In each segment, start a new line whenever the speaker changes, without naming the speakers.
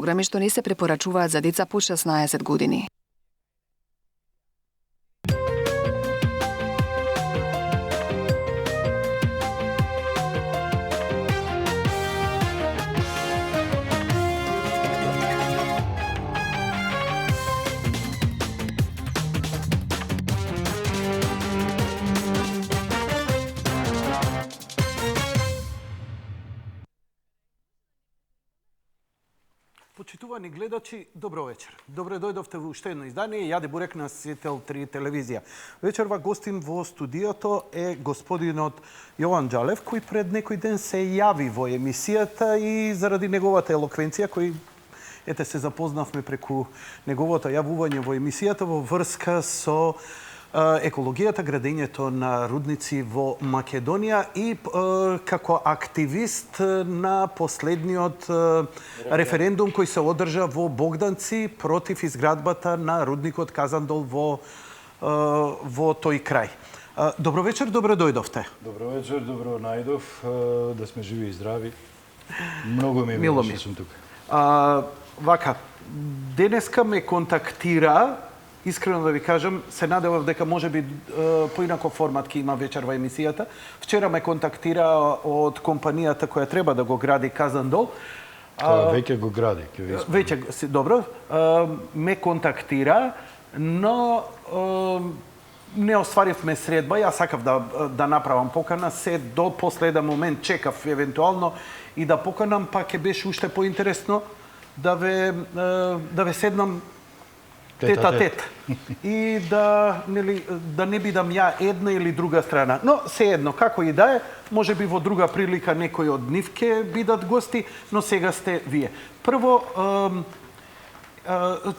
Програми што не се препорачуваат за деца под 16 години.
Почитувани гледачи, добро вечер. Добре дојдовте во уште едно издание. Јаде Бурек на Сетел 3 телевизија. Вечерва гостин во студиото е господинот Јован Џалев, кој пред некој ден се јави во емисијата и заради неговата елоквенција, кој се запознавме преку неговото јавување во емисијата во врска со екологијата, градењето на рудници во Македонија и како активист на последниот референдум кој се одржа во Богданци против изградбата на рудникот Казандол во тој крај. Добро вечер, добре дојдовте.
Добро вечер, добро најдов, да сме живи и здрави. Многу ми е мило што сум тука.
Вака, денеска ме контактира, искрено да ви кажам, се надевав дека можеби поинаков формат ќе има вечерва емисијата. Вчера ме контактира од компанијата која треба да го гради Казандол.
Веќе го гради, ќе ви спомнам.
Веќе, добро. Ме контактира, но не остваривме средба. Јас сакав да направам покана, се до последен момент чекав евентуално и да поканам, па ќе беше уште поинтересно да ве седнам тет-а-тет. И да не бидам ја една или друга страна. Но сеедно, како и да е, може би во друга прилика некој од нив ќе бидат гости, но сега сте вие. Прво,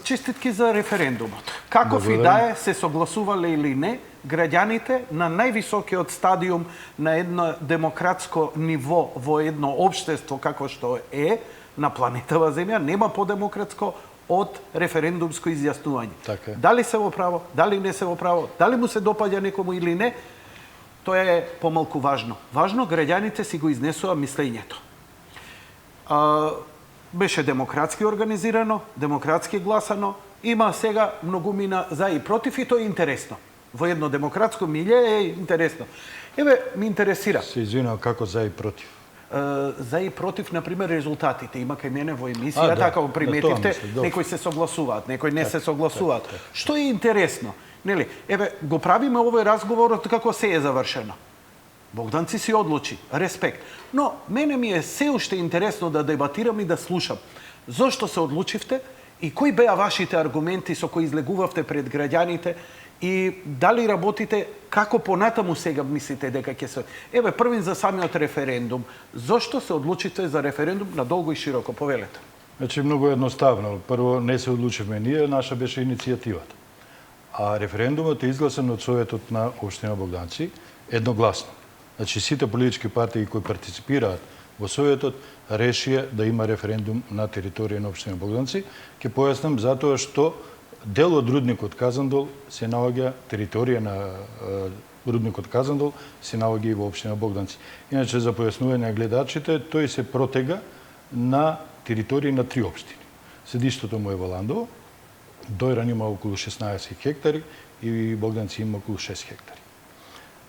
честитки за референдумот. Каков и да е, се согласувале или не, граѓаните на највисокиот стадиум на едно демократско ниво во едно општество како што е на планетава Земја, нема подемократско од референдумско изјаснување.
Така.
Дали се во право, дали не се во право, дали му се допаѓа некому или не, тоа е помалку важно. Важно граѓаните си го изнесува мислењето. Беше демократски организирано, демократски гласано, има сега многумина за и против и тоа е интересно. Во едно демократско милје е интересно. Ми интересира.
Се извинувам, како за и против?
За и против, например, резултатите. Има кај мене во емисија, така го приметивте, некои се согласуваат, некои не се согласуваат. Што е интересно? Нели, го правиме овој разговорот како се е завршено. Богданци си одлучи, респект. Но мене ми е се уште интересно да дебатирам и да слушам. Зошто се одлучивте и кои беа вашите аргументи со кои излегувавте пред граѓаните и дали работите, како понатаму сега мислите дека ќе се... Првин за самиот референдум. Зошто се одлучите за референдум на долго и широко? Повелете.
Значи, многу едноставно. Прво, не се одлучивме ние, наша беше иницијативата. А референдумот е изгласан од Советот на Општина Богданци едногласно. Значи, сите политички партии кои партиципираат во Советот решија да има референдум на територија на Општина Богданци. Ќе појаснам затоа што дел од рудникот Казандол се наоѓа, територија на рудникот Казандол се наоѓа и во општина Богданци. Иначе, за појаснување на гледачите, тој се протега на територија на 3 општини. Седиштото му е во Ландово, Дојран има околу 16 хектари и Богданци има околу 6 хектари.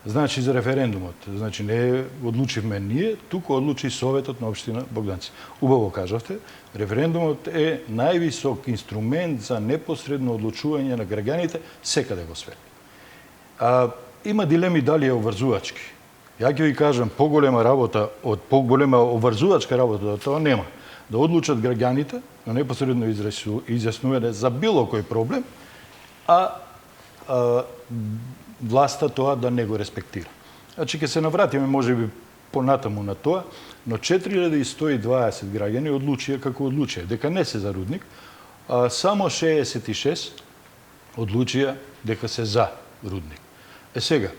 Значи, за референдумот, значи не одлучивме ние, туку одлучи Советот на општина Богданци. Убаво кажавте, референдумот е највисок инструмент за непосредно одлучување на граѓаните секаде во свет. Има дилеми дали е обврзувачки. Ја ќе ви кажам, поголема обврзувачка работа тоа нема. Да одлучат граѓаните на непосредно изјаснување за било кој проблем, власта тоа да не го респектира. Значи, ќе се навратиме можеби понатаму на тоа, но 4120 граѓани одлучија како одлучија дека не се за рудник, а само 66 одлучија дека се за рудник. Сега,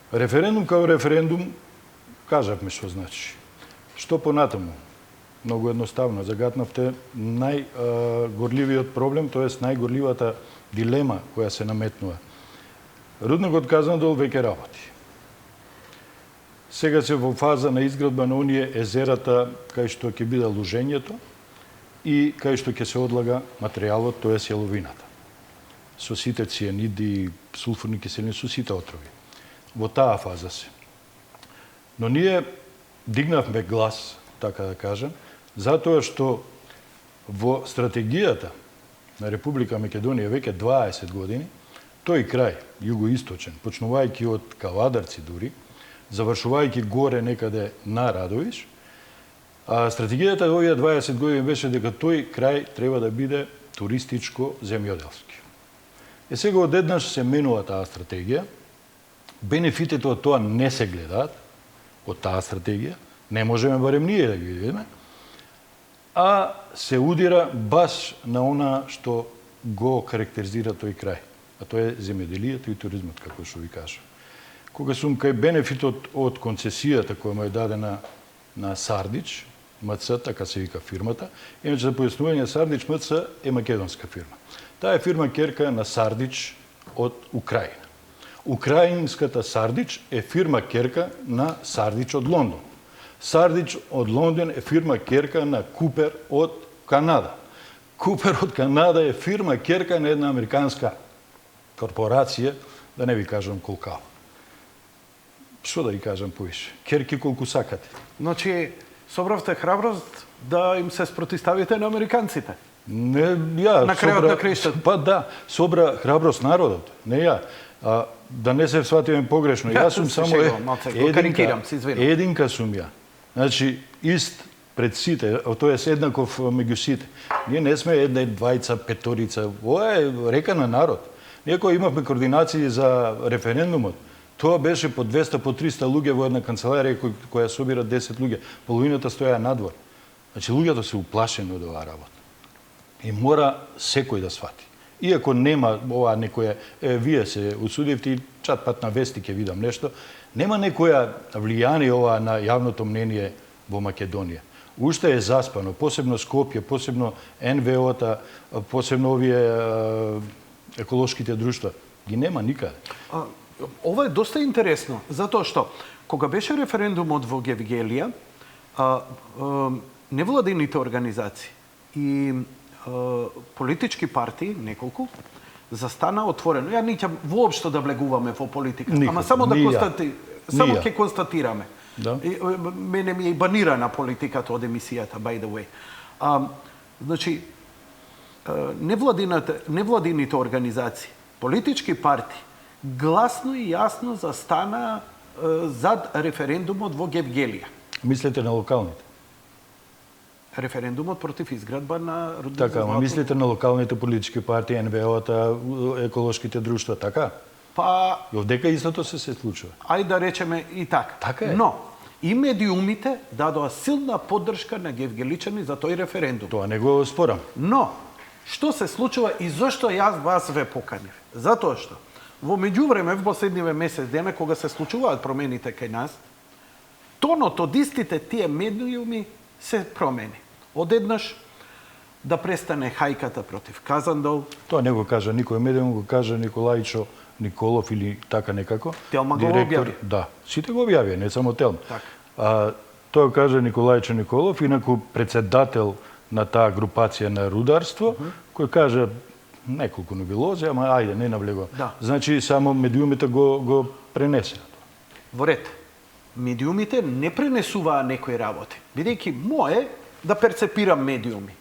референдум као референдум, кажавме што значи. Што понатаму? Многу едноставно, загатнавте најгорливиот проблем, тоест најгорливата дилема која се наметнува. Рудникот Казандол веќе работи. Сега се во фаза на изградба на оние езерата кај што ќе биде лужењето и кај што ќе се одлага материјалот, тоа е силовината. Со сите цианиди, сулфурни киселини, со сите отрови. Во таа фаза се. Но ние дигнавме глас, така да кажем, затоа што во стратегијата на Република Македонија веќе 20 години, тој крај, југоисточен, почнувајќи од Кавадарци дури, завршувајќи горе некаде на Радовиш, а стратегијата овие 20 години беше дека тој крај треба да биде туристичко земјоделски. Е сега одеднаш се менува таа стратегија, бенефитите од тоа не се гледаат, од таа стратегија, не можеме барем ние да ги видиме, а се удира баш на она што го карактеризира тој крај, а тоа е земјоделието и туризмот, како што ви кажа. Кога сум кај бенефитот од концесијата која му е дадена на Сардич, МЦ, така се вика фирмата, иначе за појаснување, Сардич МЦ е македонска фирма. Таа е фирма керка на Сардич од Украина. Украинската Сардич е фирма керка на Сардич од Лондон. Сардич од Лондон е фирма керка на Купер од Канада. Купер од Канада е фирма керка на една американска корпорација, да не ви кажам колка. Што да ви кажам повише? Керки колку сакате.
Значи, собравте храброст да им се спротиставите на американците.
Не, ја...
На крајот на краиштата.
Па да, собра храброст народот, не ја. Да не се сватиме погрешно. Јас сум само единка сум ја. Значи, ист пред сите, тоа е еднаков меѓу сите. Ние не сме една, двајца, петорица. Ова е река на народ. Ние кога имавме координации за референдумот, тоа беше по 200, по 300 луѓе во една канцеларија која собира 10 луѓе. Половината стоја надвор. Значи, луѓето се уплашени од оваа работа. И мора секој да свати. Иако нема ова некоја, вие се усудивте и чат пат на вести ќе видам нешто, нема некоја влијание ова на јавното мнение во Македонија. Уште е заспано, посебно Скопје, посебно НВО-та, посебно овие еколошките друштва. Ги нема никаде.
Ова е доста интересно, затоа што кога беше референдумот во Гевгелија, невладините организации и политички партии, неколку, застана отворено. Ја неќам воопшто да влегуваме во политика, ама само да ќе констатираме.
Да.
Мене ми е и банирана политиката од емисијата, by the way. Значи, невладините организации, политички партии, гласно и јасно застана зад референдумот во Гевгелија.
Мислите на локалните?
Референдумот против изградба на рудник.
Така, ама мислите на локалните политички партии, НВО-та, еколошките друштва, така?
Па...
И овдека истото се случува.
Ајде да речеме и така.
Така е.
Но, и медиумите дадоа силна поддршка на гевгеличани за тој референдум.
Тоа не го спорам.
Но, што се случува и зошто јас вас ве поканив? Затоа што, во меѓувреме, во последниве месец дена, кога се случуваат промените кај нас, тонот од истите тие медиуми се промени. Одеднаш да престане хајката против Казандол.
Тоа не го кажа никој медиум, го кажа Николајчо Николов или така некако.
Телма го објави.
Да, сите го објавија, не само Телма.
Так.
Тоа кажа Николајчо Николов, инаку председател на таа групација на рударство, кој кажа неколку нобилози, ама ајде, не навлего.
Да.
Значи, само медиумите го пренесеа.
Во ред. Медиумите не пренесуваа некои работи. Бидејќи мое да перцепирам медиуми.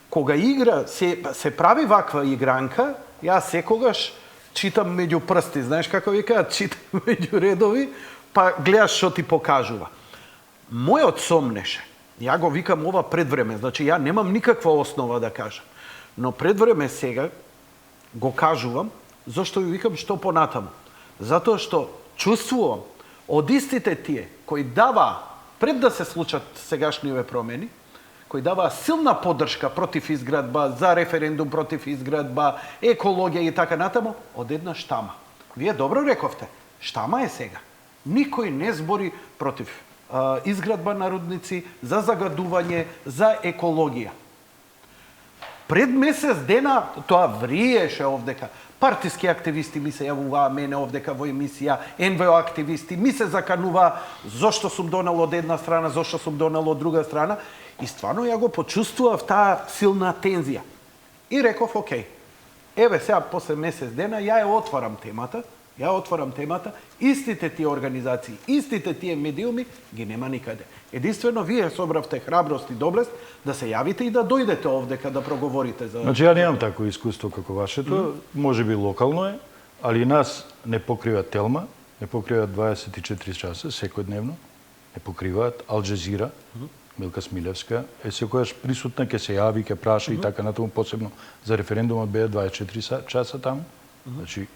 Кога игра се прави ваква игранка, јас секогаш читам меѓу прсти, знаеш како ви кажат, читам меѓу редови, па гледаш што ти покажува. Мојот сомнеше, ја го викам ова предвреме, значи ја немам никаква основа да кажам, но предвреме сега го кажувам, зашто ви викам што понатаму. Затоа што чувствувам од истите тие кои дава, пред да се случат сегашниве промени, кои дава силна поддршка против изградба, за референдум против изградба, екологија и така натаму, одеднаш тама. Вие добро рековте, штама е сега. Никој не збори против изградба на рудници, за загадување, за екологија. Пред месец дена тоа вриеше овдека. Партиски активисти ми се јавуваа мене овдека во емисија, НВО активисти ми се закануваа зошто сум донел од една страна, зошто сум донел од друга страна. И стварно ја го почувствував таа силна тензија. И реков, окей, еве сега после месец дена ја отварам темата, истите тие организации, истите тие медиуми ги нема никаде. Единствено вие собравте храброст и доблест да се јавите и да дојдете овдека да проговорите за...
Значи, ја немам такво искуство како вашето, може би локално е, али нас не покрива Телма, не покрива 24 часа, секојдневно, не покриваат Ал Джазира, Милка Смилевска, секојаш присутна, ќе се јави, ќе праша и така натаму, посебно за референдумот беа 24 часа таму. Значи,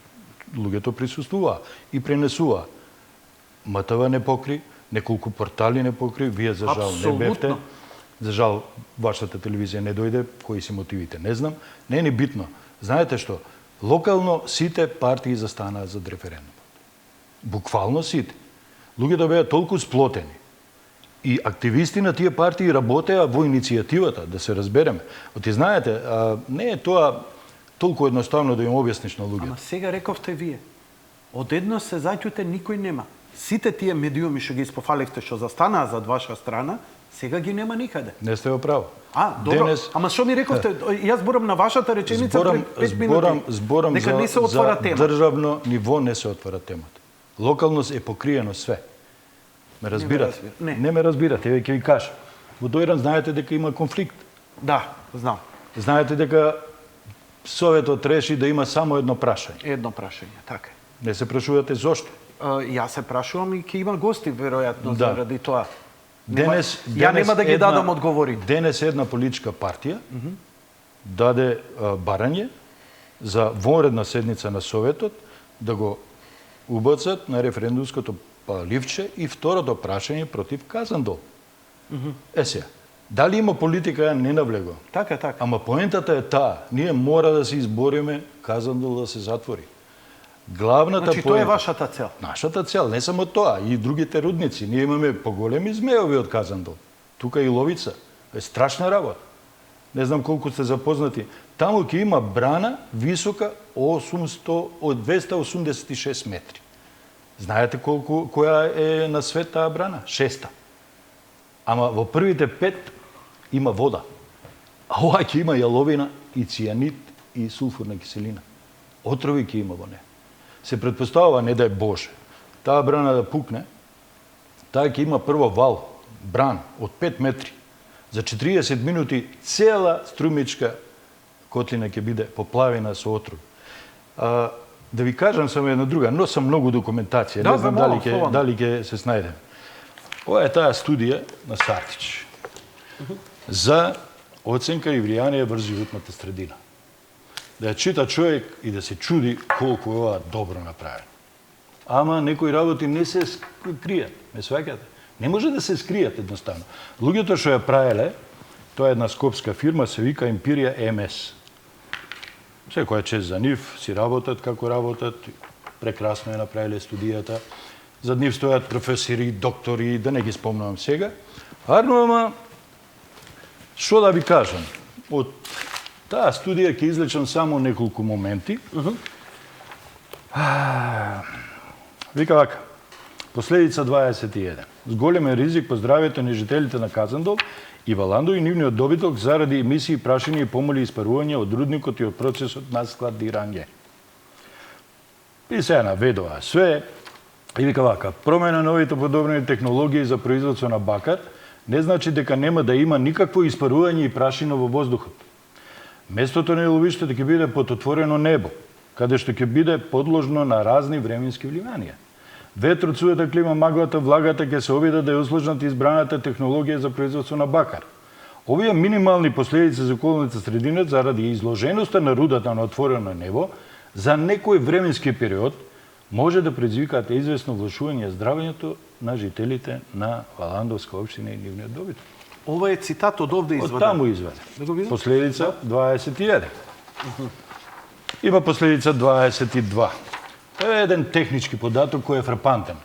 луѓето присуствуваа и пренесуваа. МТВ не покри, неколку портали не покри, вие за жал не бевте. За жал вашата телевизија не дојде, кои се мотивите, не знам. Не е ни битно. Знаете што? Локално сите партии застанаа за референдумот. Буквално сите. Луѓето беа толку сплотени. И активисти на тие партии работеа во иницијативата, да се разбереме. Оти знаете, не е тоа толку едноставно да им објасниш на луѓето.
Ама сега рековте вие. Одеднаш се заќуте, никој нема. Сите тие медиуми што ги испофаливте, што застанаа зад ваша страна, сега ги нема никаде.
Не сте во право.
Добро. Ама што ми рековте? Јас зборам на вашата реченица пред 5 минути.
Зборам
дека не се отвара
за
тема.
државно ниво не се отвара темата. Локално е покриено све. Ме разбирате? Не ме разбирате, еве ќе ви кажам. Во Дојран знаете дека има конфликт.
Да, знам.
Знаете дека Советот реши да има само едно прашање.
Едно прашање, така.
Не се прашувате зошто?
Јас се прашувам и ќе има гости веројатно заради тоа.
Ја
нема да ги дадам одговори.
Денес една политичка партија даде барање за вонредна седница на Советот да го убацат на референдумското паливче и второто прашање против Казандол. Сега, дали има политика, не навлегувам.
Така.
Ама поентата е таа, ние мора да се избориме Казандол да се затвори. Главната
значи, тоа е вашата цел?
Нашата цел, не само тоа, и другите рудници. Ние имаме поголеми змеови од Казандол. Тука и Ловица. Е страшна работа. Не знам колку сте запознати. Таму ќе има брана висока 286 метри. Знаете која е на свет таа брана? 6-та. Ама во првите 5 има вода. А ова ќе има јаловина и цијанид и сулфурна киселина. Отрови ќе има во неја. Се предпоставува, не дај Боже, таа брана да пукне, таа ќе има прво вал, бран од 5 метри. За 40 минути цела струмичка котлина ќе биде поплавена со отрови. Да ви кажам само една друга, но сам многу документација, не знам дали ќе се снајдем. Ова е таа студија на Сартич за оценка и влијание врз животната средина. Да ја чита човек и да се чуди колку е ова добро направено. Ама некои работи не се кријат, ме сваќате? Не може да се скријат едноставно. Луѓето што ја правеле, тоа е една скопска фирма, се вика Империја МС. Секоја чест за нив, си работат како работат, прекрасно ја направиле студијата. За нив стојат професори, доктори, да не ги спомнувам сега. Ама, што да ви кажам? Од таа студија ќе излечам само неколку моменти. Вика вака, последица 21. С големен ризик по здравјето на жителите на Казандол и Валандо и нивниот добиток заради емисии, прашање и помоли испарување од рудникот и од процесот на складирање. И се наведува све. И вика вака, промена на овите подобрени технологии за производство на бакар не значи дека нема да има никакво испарување и прашина во воздухот. Местото на ловиштето ќе биде под отворено небо, каде што ќе биде подложно на разни временски влијанија. Ветрот, сувата клима, маглата, влагата ќе се обидат да ја услужнат избраната технологија за производство на бакар. Овие минимални последици за околната средина заради изложеноста на рудата на отворено небо за некој временски период може да предизвикаат известно влошување здравјето на жителите на Валандовска општина и нивниот добиток.
Ова е цитат од овде изваден.
Од таму изваден. Последица 21. Има последица 22. Тоа е еден технички податок кој е фрапантен.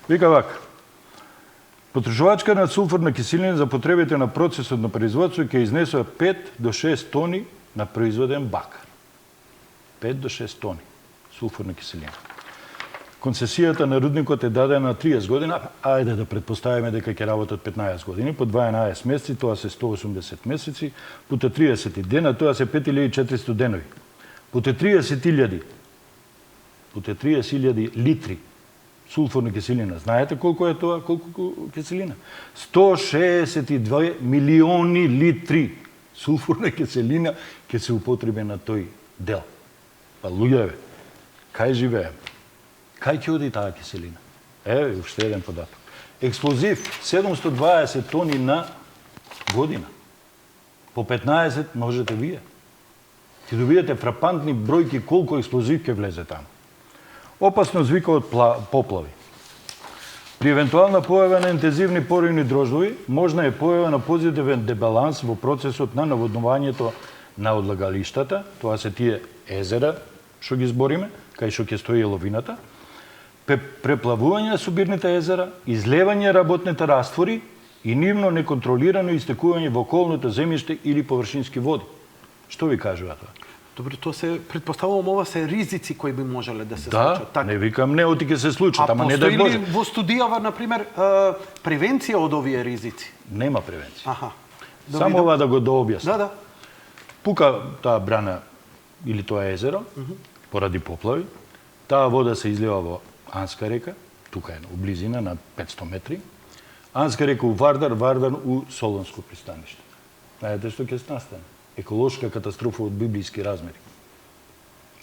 Вика вака. Потрошувачка на сулфурна киселина за потребите на процесот на производство ќе изнесува 5 до 6 тони на производен бакар. 5 до 6 тони сулфурна киселина. Концесијата на рудникот е дадена на 30 година, ајде да предпоставиме дека ќе работат 15 години, по 12 месеци, тоа се 180 месеци, пута 30 дена, тоа се 5400 денови. Пута 30.000 литри сулфурна киселина. Знаете колку е тоа? Колку киселина? 162 милиони литри сулфурна киселина ќе се употреби на тој дел. Па луѓе, кај живееме? Кај ќе оди таа киселина? Еве, уште еден податок. Експлозив 720 тони на година. По 15 можете вие. Ќе добиете фрапантни бројки колку експлозив ќе влезе таму. Опасност вика од поплави. При евентуална појава на интензивни поривни дрождови, можна е појава на позитивен дебаланс во процесот на наводнувањето на одлагалиштата, тоа се тие езера, што ги збориме, кај што ќе стои ловината, преплавување на субирните езера, излевање работните раствори и нивно неконтролирано истекување во околното земјиште или површински води. Што ви кажува тоа?
Добро, тоа се предпоставувам, ова се ризици кои би можеле да се
Да,
случат.
не викам не оти ќе се случат, ама не дај Боже.
А постои ли во студијава, например, превенција од овие ризици?
Нема превенција.
Аха.
Само ова да го дообјаснам.
Да.
Пука таа брана или тоа езеро, поради поплави, таа вода се излива во Анска река, тука е у близина на 500 метри. Анска река у Вардар, Вардар у Солонско пристаниште. Знаете што ќе настане? Еколошка катастрофа од библиски размери.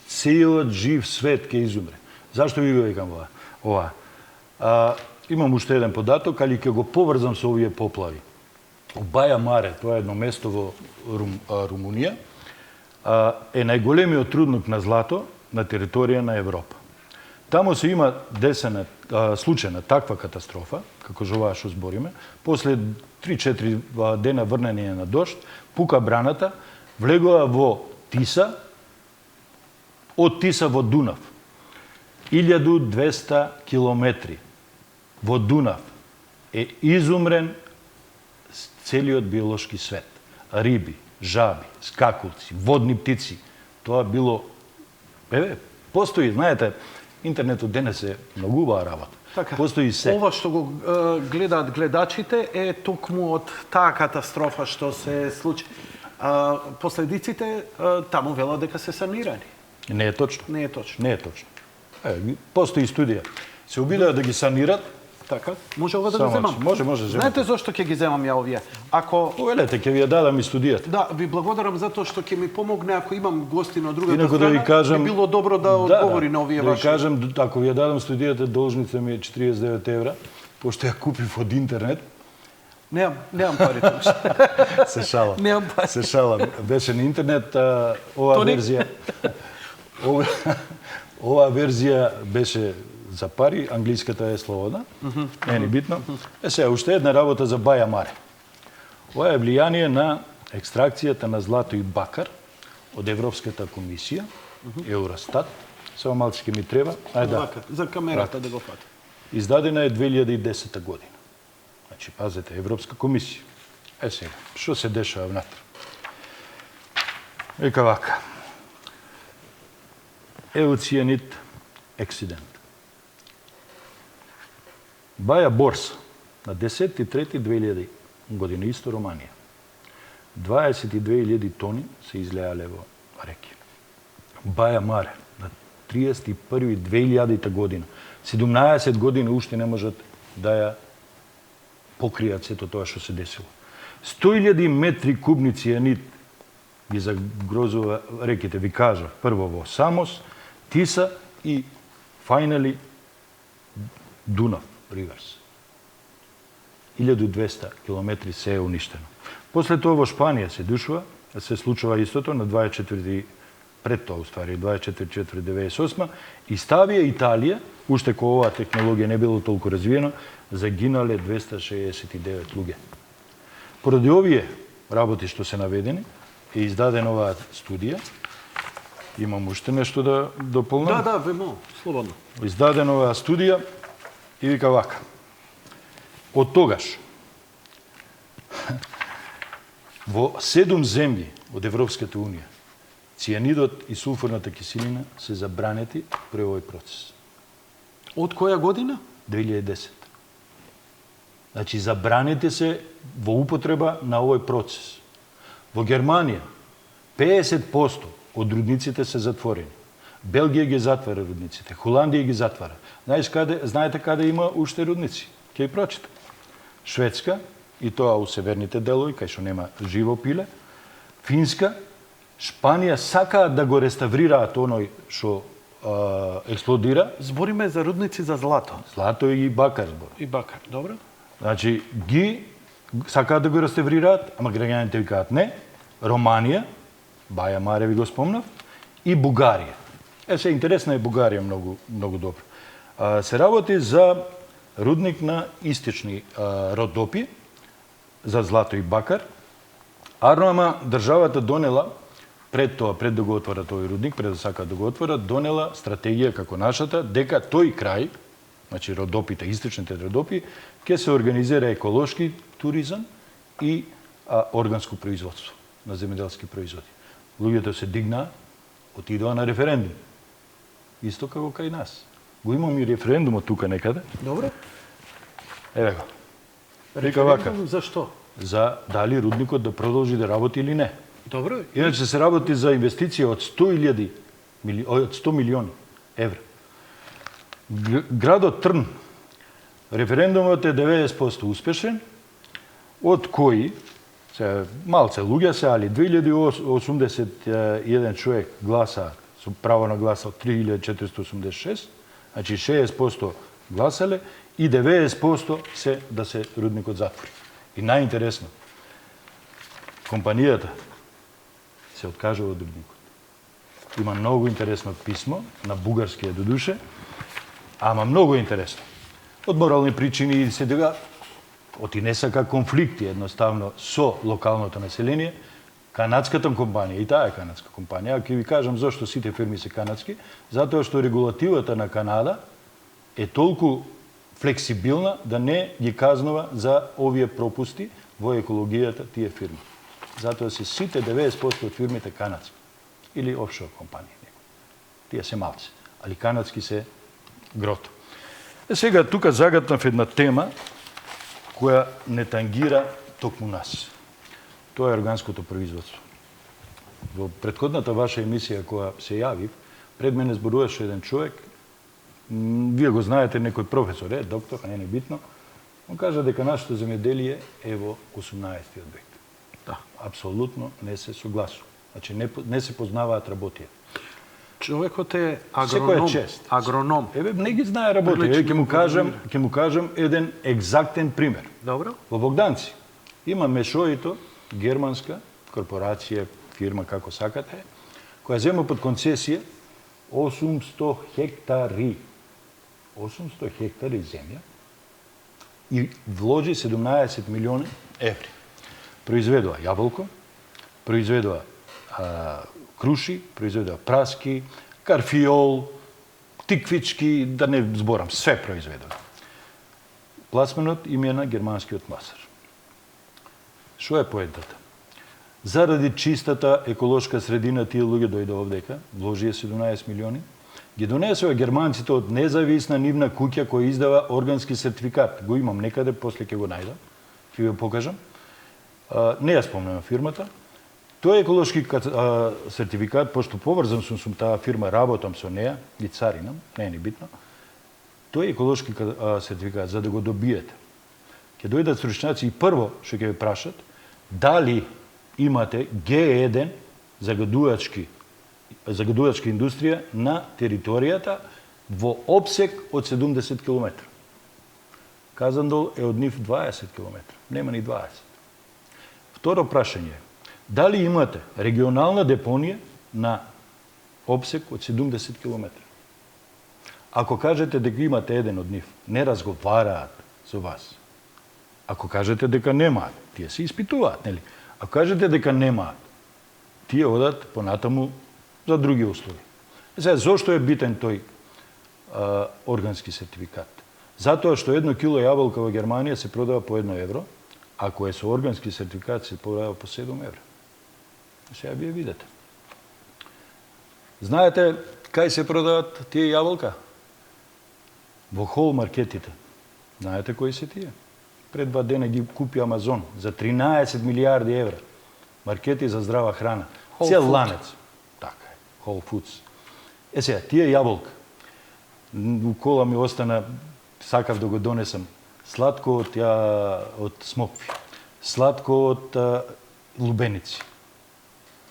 Целиот жив свет ќе изумре. Зашто ви го викам ова? Имам уште еден податок, али ќе го поврзам со овие поплави. У Баја Маре, тоа е едно место во Румунија, е најголемиот рудник на злато на територија на Европа. Таму се има случајна таква катастрофа, како ова што збориме, после 3-4 дена врнење на дожд, пука браната, влегува во Тиса, од Тиса во Дунав. 1200 километри во Дунав е изумрен целиот биолошки свет. Риби, жаби, скакулци, водни птици. Тоа било... Постои, знаете, интернетот денес е многу убава работа.
Така,
постои се.
Ова што го гледаат гледачите е токму од таа катастрофа што се случи. Последиците таму велат дека се санирани.
Не е точно.
Не е точно.
Не е точно. Постои студија. Се обидаа да ги санират.
Така, може ова да го земам?
Може, земам.
Знаете зошто ќе ги земам ја овие? Ако
повелете, ќе ви ја дадам и студијата.
Да, ви благодарам затоа што ќе ми помогне ако имам гости на другата
Инаку
страна.
Да ви кажам,
би било добро да одговори на овие ваши.
Да ви кажам, ако ви ја дадам студијата, должница ми е 49 евра, пошто ја купив од интернет.
Немам парите уште.
Се шалам.
Немам пари.
Се шалам. Беше на интернет ова верзија. Ова верзија беше за пари, англиската е слободна, не е ни битно. Сега, уште една работа за Баја Маре. Ова е влијание на екстракцијата на злато и бакар од Европската комисија, Евростат. Само малци ке ми треба.
За камерата да го фати.
Издадена е 2010 година. Значи, пазете, Европска комисија. Сега, што се дешава внатре? Века вака. Еуцијанит ексидент. Баја Борса на 10.3.2000 година, исто Романија. 22.000 тони се излеале во реки. Баја Маре на 31.2000 година. 17 години уште не можат да ја покријат сето тоа што се десило. 100.000 метри кубни цијанид ги загрозува реките, ви кажа, прво во Самос, Тиса и finally Дунав Риверс. 1200 километри се е уништено. После тоа во Шпанија се случува истото на 24 пред тоа уствари 24.4.98 и Ставија Италија, уште кога оваа технологија не било толку развиена, загинале 269 луѓе. Поради овие работи што се наведени, е издадена оваа студија. Имам уште нешто да дополнам?
Да, вемо, слободно.
Издадена оваа студија и вика вака. Од тогаш, во 7 земји од Европската Унија, цијанидот и сулфурната киселина се забранети при овој процес.
Од која година?
2010. Значи, забранети се во употреба на овој процес. Во Германија, 50% од рудниците се затворени. Белгија ги затвара рудниците, Холандија ги затвара. Знаете каде има уште рудници? Ќе ги прочитам. Шведска, и тоа у северните делови, кај што нема живо пиле. Финска, Шпанија сакаат да го реставрираат оној што експлодира.
Збориме за рудници за злато.
Злато и бакар збор.
И бакар, добро.
Значи, ги сакаат да го реставрираат, ама граѓаните викаат не. Романија, Баја Маре ви го спомнав, и Бугарија. Се интересна е Бугарија многу добро. Се работи за рудник на истични Родопи, за злато и бакар. Ама државата донела пред да го отворат овој рудник, пред да сакаат да го отворат, донела стратегија како нашата, дека тој крај, значи Родопите, истичните Родопи, ќе се организира еколошки туризам и органско производство на земјоделски производи. Луѓето се дигнаа, отидоа на референдум. Исто како кај нас. Го имам и референдумот тука некаде.
Добро.
Еве го. Вика вака.
За што?
За дали рудникот да продолжи да работи или не.
Добро.
Иначе се работи за инвестиција од 100 милиони евра. Градот Трн, референдумот е 90% успешен, од кои, малце луѓе се, али 2081 човек гласа, со право на гласа од 3486, значи 60% гласале и 90% се да се рудникот затвори. И најинтересно, компанијата се откажува од рудникот. Има многу интересно писмо, на бугарски е додуше, ама многу интересно. Од морални причини се дега, оти не сака конфликти едноставно со локалното население, канадската компанија, и таа е канадска компанија, ќе ви кажам зашто сите фирми се канадски, затоа што регулативата на Канада е толку флексибилна да не ги казнува за овие пропусти во екологијата тие фирми. Затоа се сите 90% од фирмите канадски или офшор компании. Тие се малци, али канадски се грото. Сега тука загатнав една тема која не тангира токму нас. Тоа е органското производство. Во претходната ваша емисија која се јавив, пред мене зборуваше еден човек, вие го знаете, некој професор, доктор, не е битно, он кажа дека нашето земјоделие е во 18 век. Да, апсолутно не се согласува. Значи не се познаваат работија.
Човекот е агроном.
Секој е чест.
Агроном.
Не ги знае работија. Ќе му кажам еден екзактен пример.
Добро.
Во Богданци има мешоито германска корпорација, фирма како сакате, која зема под концесија 800 хектари. 800 хектари земја и вложи 17 милиони еври. Произведува јаболко, произведува круши, произведува праски, карфиол, тиквички, да не зборам, све произведува. Пласменот им е на германскиот масар. Што е поентата? Заради чистата еколошка средина тие луѓе дојде овдека, вложија 17 милиони, ги донесува германците од независна нивна куќа која издава органски сертификат. Го имам некаде, после ќе го најдам, ќе ви го покажам. Не ја спомнам фирмата. Тој еколошки сертификат, пошто поврзан сум таа фирма, работам со неа, и царинам, не е ни битно. Тој еколошки сертификат, за да го добиете, ќе дојдат стручњаци и прво што ќе ве прашат, дали имате Г1 загадувачка индустрија на територијата во обсек од 70 км. Казандол е од нив 20 км, нема ни 20. Второ прашање, дали имате регионална депонија на обсек од 70 км? Ако кажете дека имате еден од нив, не разговараат со вас. Ако кажете дека немаат, тие се испитуваат, нели? Ако кажете дека немаат, тие одат понатаму за други услови. Сега, зошто е битен тој органски сертификат? Затоа што 1 кило јаболка во Германија се продава по 1 евро, ако е со органски сертификат се продава по 7 евро. Сега вие видите. Знаете кај се продават тие јаболка? Во хол маркетите. Знаете кои се тие? Пред 2 дена ги купи Амазон за 13 милиарди евра. Маркети за здрава храна. Цел ланец. Така е. Whole Foods. Сега, тие јаболка. У кола ми остана, сакав да го донесам, сладко од смокви, сладко од лубеници.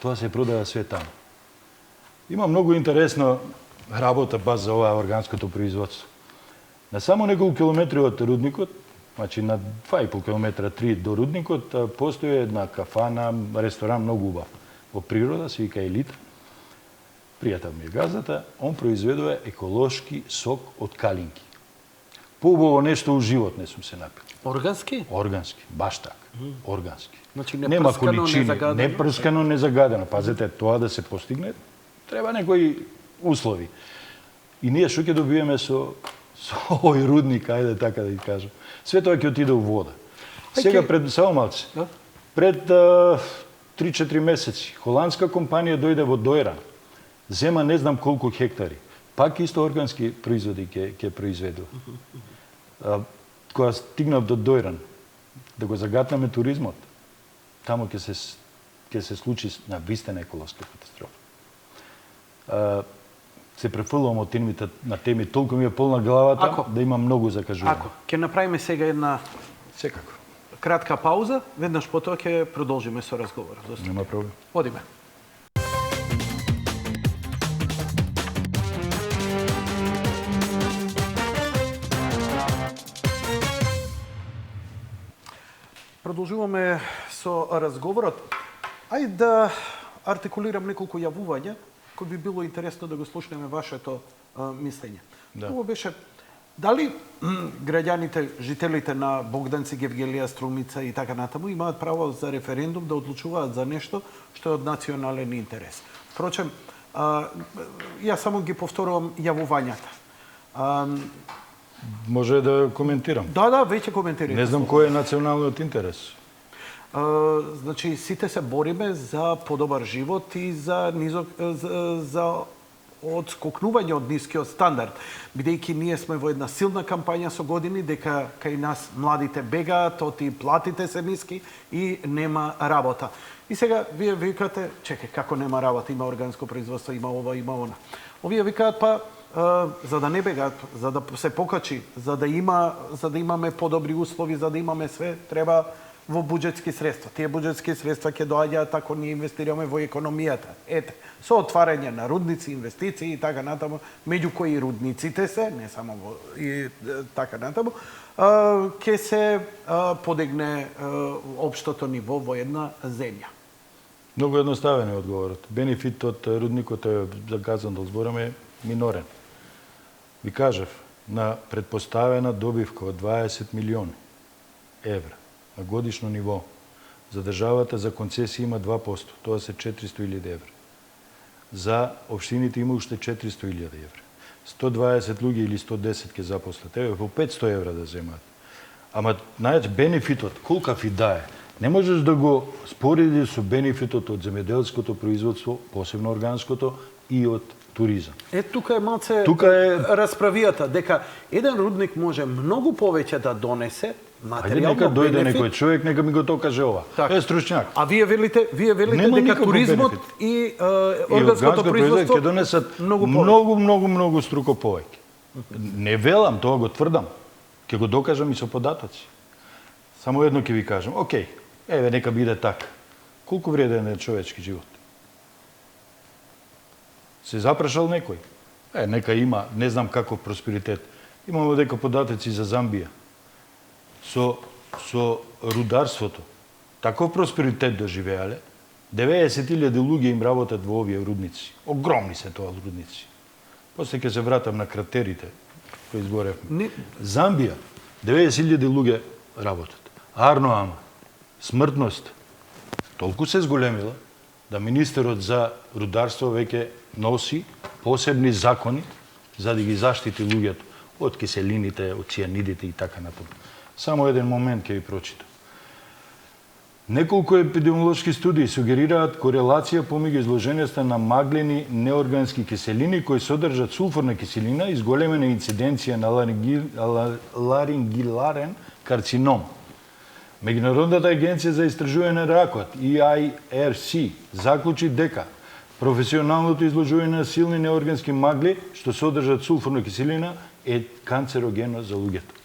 Тоа се продава све таму. Има многу интересно работа баш за ова органското производство. На само неколку километри од рудникот, значи на 2,5 километра 3 до рудникот, постои една кафана, ресторан многу убав. Во природа се вика Елита. Пријател ми е газдата, он произведува еколошки сок од калинки. Поубаво нешто у живот не сум се напил.
Органски?
Органски, баш така. Органски.
Значи
Нема
непрскано,
количини,
незагадено?
непрскано, незагадено. Пазете, тоа да се постигне, треба некои услови. И ние што ќе добиеме со овој рудник, ајде така да ги кажам. Све тоа ќе отиде у вода. Сега само малце.
Да?
Пред 3-4 месеци холандска компанија дојде во Дојран. Зема не знам колку хектари. Пак исто органски производи ќе произведува. Кога стигнав до Дојран, да го загатнеме туризмот, тамо ќе се случи на вистина еколошка катастрофа. Се префрлувам од темите на теми, толку ми е полна главата да има многу за кажување.
Ако ќе направиме сега една
Секако.
кратка пауза, веднаш потоа ќе продолжиме со разговорот.
Нема проблем.
Одиме. Продолжуваме со разговорот. Ајде да артикулирам неколку јавувања кои би било интересно да го слушнеме вашето мислење.
Да.
Тоа беше дали граѓаните, жителите на Богданци, Гевгелија, Струмица и така натаму имаат право за референдум да одлучуваат за нешто што е од национален интерес. Впрочем, јас само ги повторувам јавувањата.
Може да коментирам.
Да, веќе коментирате.
Не знам кој е националниот интерес.
Значи, сите се бориме за подобар живот и за одскокнување од нискиот стандард, бидејќи ние сме во една силна кампања со години дека кај нас младите бегаат, оти платите се ниски и нема работа. И сега вие викате, чекај, како нема работа, има органско производство, има ова, има она. Овие викаат за да не бегаат, за да се покачи, за да имаме подобри услови, за да имаме све, треба во буџетски средства. Тие буџетски средства ќе доаѓаат ако ние инвестираме во економијата. Ете, со отварање на рудници, инвестиции и така натаму, меѓу кои рудниците се, не само и така натаму, ќе се подигне општото ниво во една земја.
Многу едноставен е одговорот. Бенефит од рудникот е, за казан да збораме, минорен. Ви кажав, на предпоставена добивка од 20 милиони евра на годишно ниво, за државата за концесија има 2%, тоа се 400.000 евра. За општините има уште 400.000 евра. 120 луѓе или 110 ќе запослат, еве по 500 евра да земаат. Ама најач бенефитот, колкав и да е, не можеш да го спореди со бенефитот од земјоделското производство, посебно органското, и од туризам.
Тука е малце расправијата, дека еден рудник може многу повеќе да донесе материјално
нека дојде
бенефит.
некој човек, нека ми го докаже ова.
Така.
Е стручњак.
А вие велите
Нема
дека
никаков
туризмот
бенефит.
и органското производство
ќе донесат
многу
многу струко повеќе. Не велам, тоа го тврдам. Ќе го докажам и со податоци. Само едно ќе ви кажам. Океј, еве нека биде така. Колку вреден е човечки живот? Се запрашал некој? Нека има, не знам каков просперитет. Имаме дека податоци за Замбија. Со рударството, таков просперитет доживеале, 90.000 луѓе им работат во овие рудници. Огромни се тоа рудници. После ќе се вратам на кратерите кои изборевме. Замбија, 90.000 луѓе работат. Арно смртност толку се зголемила да министерот за рударство веќе носи посебни закони за да ги заштити луѓето од киселините, од цијанидите и така натаму. Само еден момент ќе ви прочитам. Неколку епидемиолошки студии сугерираат корелација помеѓу изложеноста на маглени неоргански киселини кои содржат сулфурна киселина и зголемена инциденција на ларингиларен карцином. Меѓународната агенција за истражување на ракот, EIRC, заклучи дека професионалното изложување на силни неоргански магли што содржат сулфурна киселина е канцерогено за луѓето.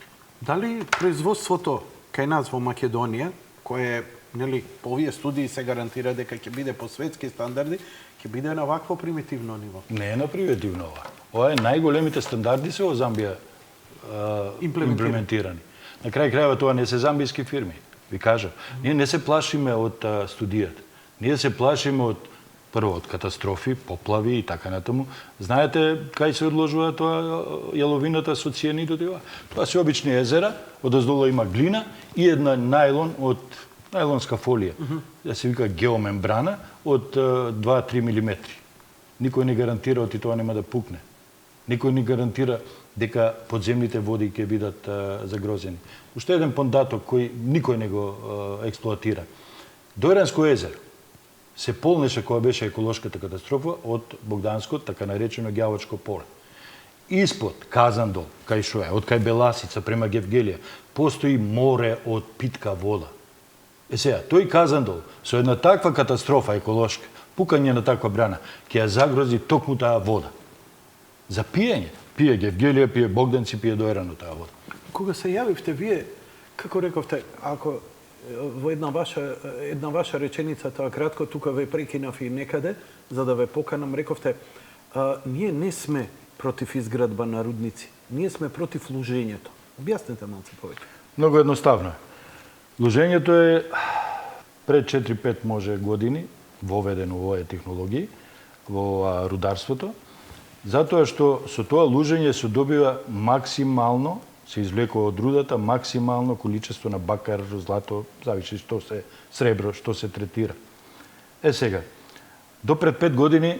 Дали производството кај нас во Македонија, кое нели по овие студии се гарантира дека ќе биде по светски стандарди, ќе биде на вакво примитивно ниво?
Не е на примитивно ова. Ова е најголемите стандарди се во Замбија имплементирани. На крај крајва тоа не се замбијски фирми. Ви кажам, ние не се плашиме од студијата. Ние се плашиме од прво од катастрофи, поплави и така натаму. Знаете кај се одложува тоа јаловината со цијанидот и ова? Тоа се обични езера, одоздолу има глина и една најлон од најлонска фолија, да се вика геомембрана од 2-3 милиметри. Никој не гарантира оти тоа нема да пукне. Никој не гарантира дека подземните води ќе бидат загрозени. Уште еден податок кој никој не го експлоатира. Дојранско езеро се полнеше кога беше еколошката катастрофа од Богданско, така наречено Ѓавачко поле. Испод Казандол, кај што е, од кај Беласица према Гевгелија, постои море од питка вода. Сега, тој Казандол, со една таква катастрофа еколошка, пукање на таква брана, ќе ја загрози токму таа вода. За пиење. Пие Гевгелија, пие Богданци, пие Дојрано таа вода.
Кога се јавивте вие, како рековте, ако во една ваша реченица, тоа кратко, тука ве прекинав и некаде, за да ве поканам, рековте, ние не сме против изградба на рудници, ние сме против лужењето. Објаснете малце повеќе.
Многу едноставно. Лужењето е пред 4-5 може години воведено во овие технологии, во рударството, затоа што со тоа лужење се добива максимално, се извлекува од рудата максимално количество на бакар, злато, зависи што се сребро, што се третира. Сега, до пред 5 години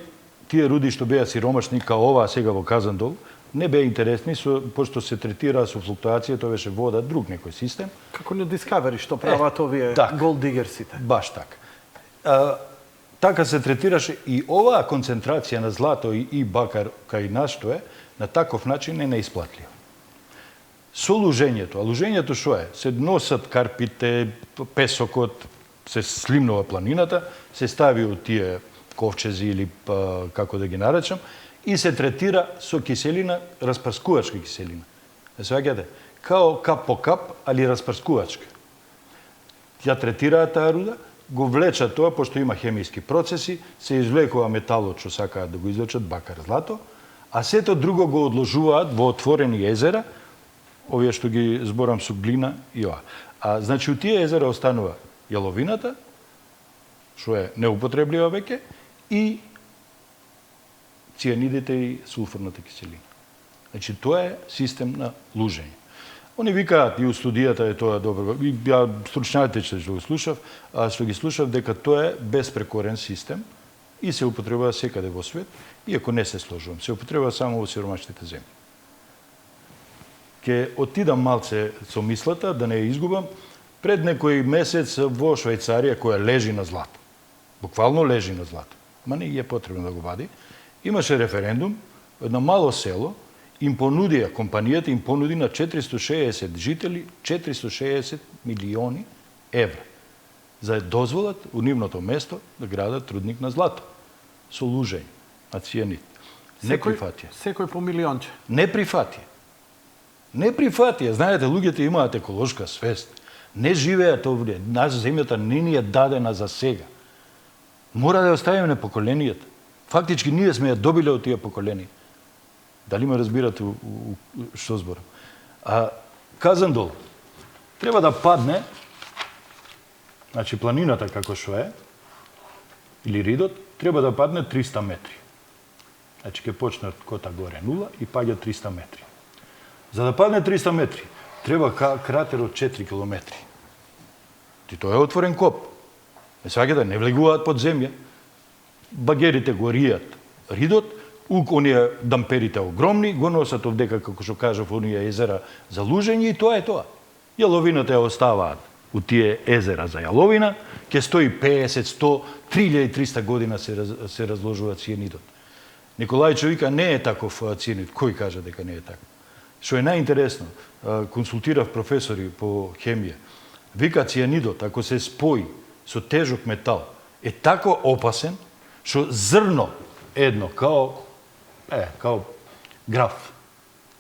тие руди што беа сиромашни као ова сега во Казандол, не беа интересни, пошто се третира со флуктуација, тоа беше вода, друг некој систем.
Како на Discovery, што прават овие gold diggersите.
Баш така. Така се третираше и оваа концентрација на злато и бакар кај нас што е, на таков начин е неисплатлива. Со лужењето, а лужењето што е? Се носат карпите, песокот, се слимнува планината, се стави од тие ковчези или како да ги наречам, и се третира со киселина, распрскувачка киселина. Сваќате? Као кап по кап, али распрскувачка. Ја третираат таа руда, го влечат тоа, пошто има хемиски процеси, се извлекува металот што сакаат да го извлечат, бакар, злато, а сето друго го одложуваат во отворени езера, овие што ги зборам со глина и ова. Значи, у тие езера останува јаловината, што е неупотреблива веќе, и цијанидите и сулфурната киселина. Значи, тоа е систем на лужење. Они викаат, и у студијата е тоа добро, и ја стручњавите што го слушав, што ги слушав, дека тоа е безпрекорен систем и се употребува секаде во свет, иако не се сложувам, се употребува само во сиромашните земји. Ке отидам малце со мислата, да не ја изгубам, пред некој месец во Швајцарија, која лежи на злато, буквално лежи на злато, ма не е потребно да го вади, имаше референдум, едно мало село, компанијата им понуди на 460 жители 460 милиони евра за да дозволат у нивното место да градат рудник на злато со лужење на цијанид. Не прифатија.
Секој по милионче.
Не прифатија. Не прифатија. Знаете, луѓето имаат еколошка свест. Не живеат овде. Нас земјата не ни е дадена за сега. Мора да ја оставиме на поколенијата. Фактички ние сме ја добиле од тие поколенија. Дали ме разбирате што зборам? Казандол треба да падне, значи планината како што е, или ридот, треба да падне 300 метри. Значи ќе почне од кота горе 0 и паѓа 300 метри. За да падне 300 метри, треба кратер од 4 километри. И тоа е отворен коп. Не сваќате, не влегуваат под земја. Багерите го ријат ридот, оние дамперите огромни, го носат овдека, како што кажав, оние езера за лужење и тоа е тоа. Јаловината ја оставаат у тие езера за јаловина, ќе стои 50, 100, 3300 година се разложува цијанидот. Николајчо вика, не е таков цијанид. Кој кажа дека не е таков? Што е најинтересно, консултирав професори по хемија. Вика, цијанидот, ако се спои со тежок метал, е тако опасен, што зрно едно, као граф,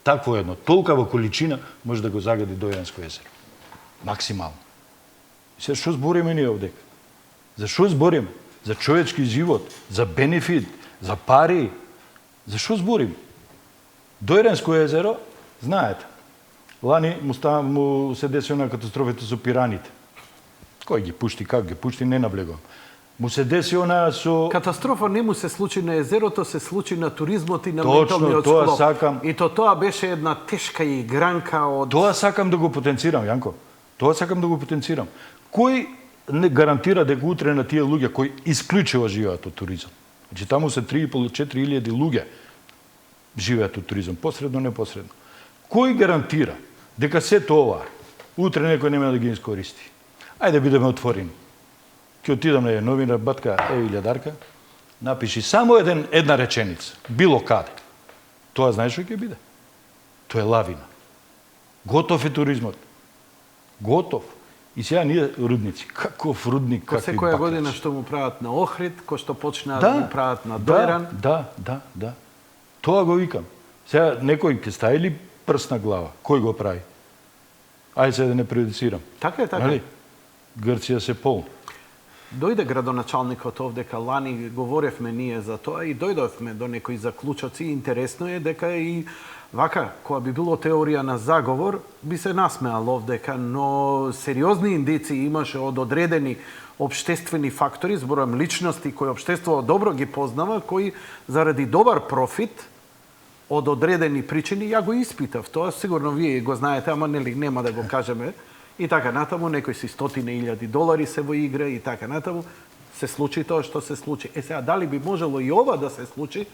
такво едно, толкава количина може да го загади Дојранско езеро. Максимално. И сега што збориме ние овдека? За што збориме? За човечки живот, за бенефит, за пари. За што збориме? Дојранско езеро, знаете, лани му се деси на катастрофата со пираните. Кој ги пушти, как ги пушти, не наблегувам. Му се деси она со...
Катастрофа не му се случи на езерото, се случи на туризмот и на
Точно,
менталниот
тоа
склоп.
сакам.
И тоа беше една тешка игранка од...
Тоа сакам да го потенцирам, Јанко. Тоа сакам да го потенцирам. Кој не гарантира дека утре на тие луѓе кои исклучиво живеат од туризам? Значи таму се 3.500-4 илјади луѓе живеат од туризам, посредно, непосредно. Кој гарантира дека се тоа утре некој нема да ги искористи? Ајде бидеме отворени. Ќе отидам на новина батка, илјадарка, напиши само една реченица, било каде. Тоа знаеш што ќе биде? Тоа е лавина. Готов е туризмот. Готов. И сега ние рудници. Каков рудник,
Ко
какви
секоја
бакања.
година што му прават на Охрид, кој што почнаа да му прават на Дојран.
Да. Тоа го викам. Сега некој ќе стави ли прст на глава? Кој го прави? Ајде се да не прejudicирам.
Така е, така.
Нали? Грција се полна.
Дојде градоначалникот овдека лани, говоревме ние за тоа и дојдовме до некои заклучоци. Интересно е дека и вака, кога би било теорија на заговор, би се насмеал овдека, но сериозни индици имаше од одредени обштествени фактори, зборам личности кои обштеството добро ги познава, кои заради добар профит од одредени причини, ја го испитав. Тоа сигурно вие го знаете, ама нема да го кажеме. И така натаму, некои си $100,000 се во игра и така натаму, се случи тоа што се случи. Сега, дали би можело и ова да се случи?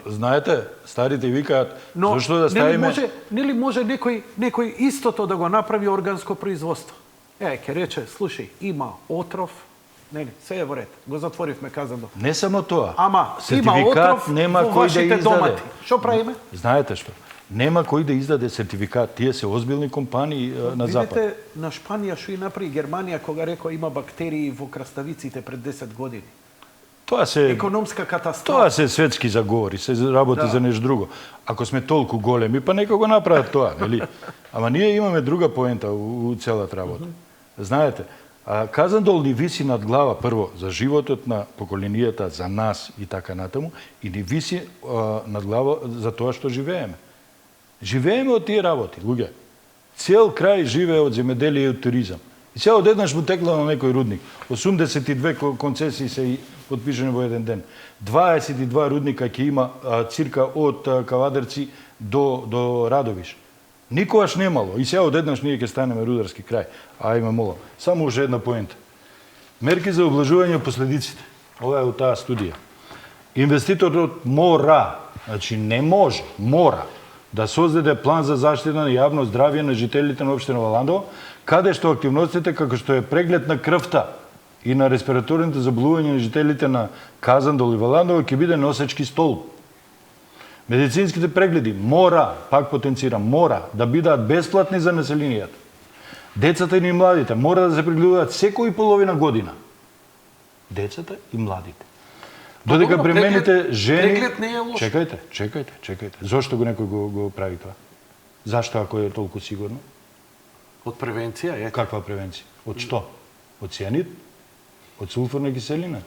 Знаете, старите викаат,
Но
зашто да ставиме...
нели може некој истото да го направи органско производство? Ќе рече, слушај, има отров, се е во ред, го затворивме казано.
Не само тоа.
Ама, има
сертификат
отров
нема
во
кој да
вашите
издаде.
домати. Што правиме?
Знаете што? Нема кој да издаде сертификат. Тие се озбилни компании на запад.
Видите, на Шпанија што и направи Германија кога рекоа има бактерии во краставиците пред 10 години.
Тоа се
Економска катастрофа.
Тоа се светски заговори, се работи за нешто друго. Ако сме толку големи, па нека го направат тоа, нели? Ама ние имаме друга поента у целата работа. Знаете, Казандол ни виси над глава прво за животот на поколенијата, за нас и така натаму, и ни виси над глава за тоа што живееме. Живееме од тие работи, луѓе. Цел крај живее од земеделие и од туризам. И сега одеднаш му текла на некој рудник. 82 концесии се подпишани во еден ден. 22 рудника ќе има цирка од Кавадерци до Радовиш. Никогаш немало. И сега одеднаш ние ќе станеме рударски крај. Ајме молам. Само уште една поента. Мерки за облажување последиците. Ова е од таа студија. Инвеститорот мора, значи не може, мора да создаде план за заштита на јавно здравје на жителите на општина Валандово, каде што активностите како што е преглед на крвта и на респираторните заболувања на жителите на Казандол и Валандово ќе биде носечки столб. Медицинските прегледи мора, пак потенцирам, мора да бидат бесплатни за населението. Децата и младите мора да се прегледуваат секој половина година. Децата и младите. Додека премените жени...
Преглед не е лош.
Чекајте. Зошто го некој го прави тоа? Зашто ако е толку сигурно?
Од превенција, е.
Каква превенција? Од што? Од цијанид? Од сулфурна киселина?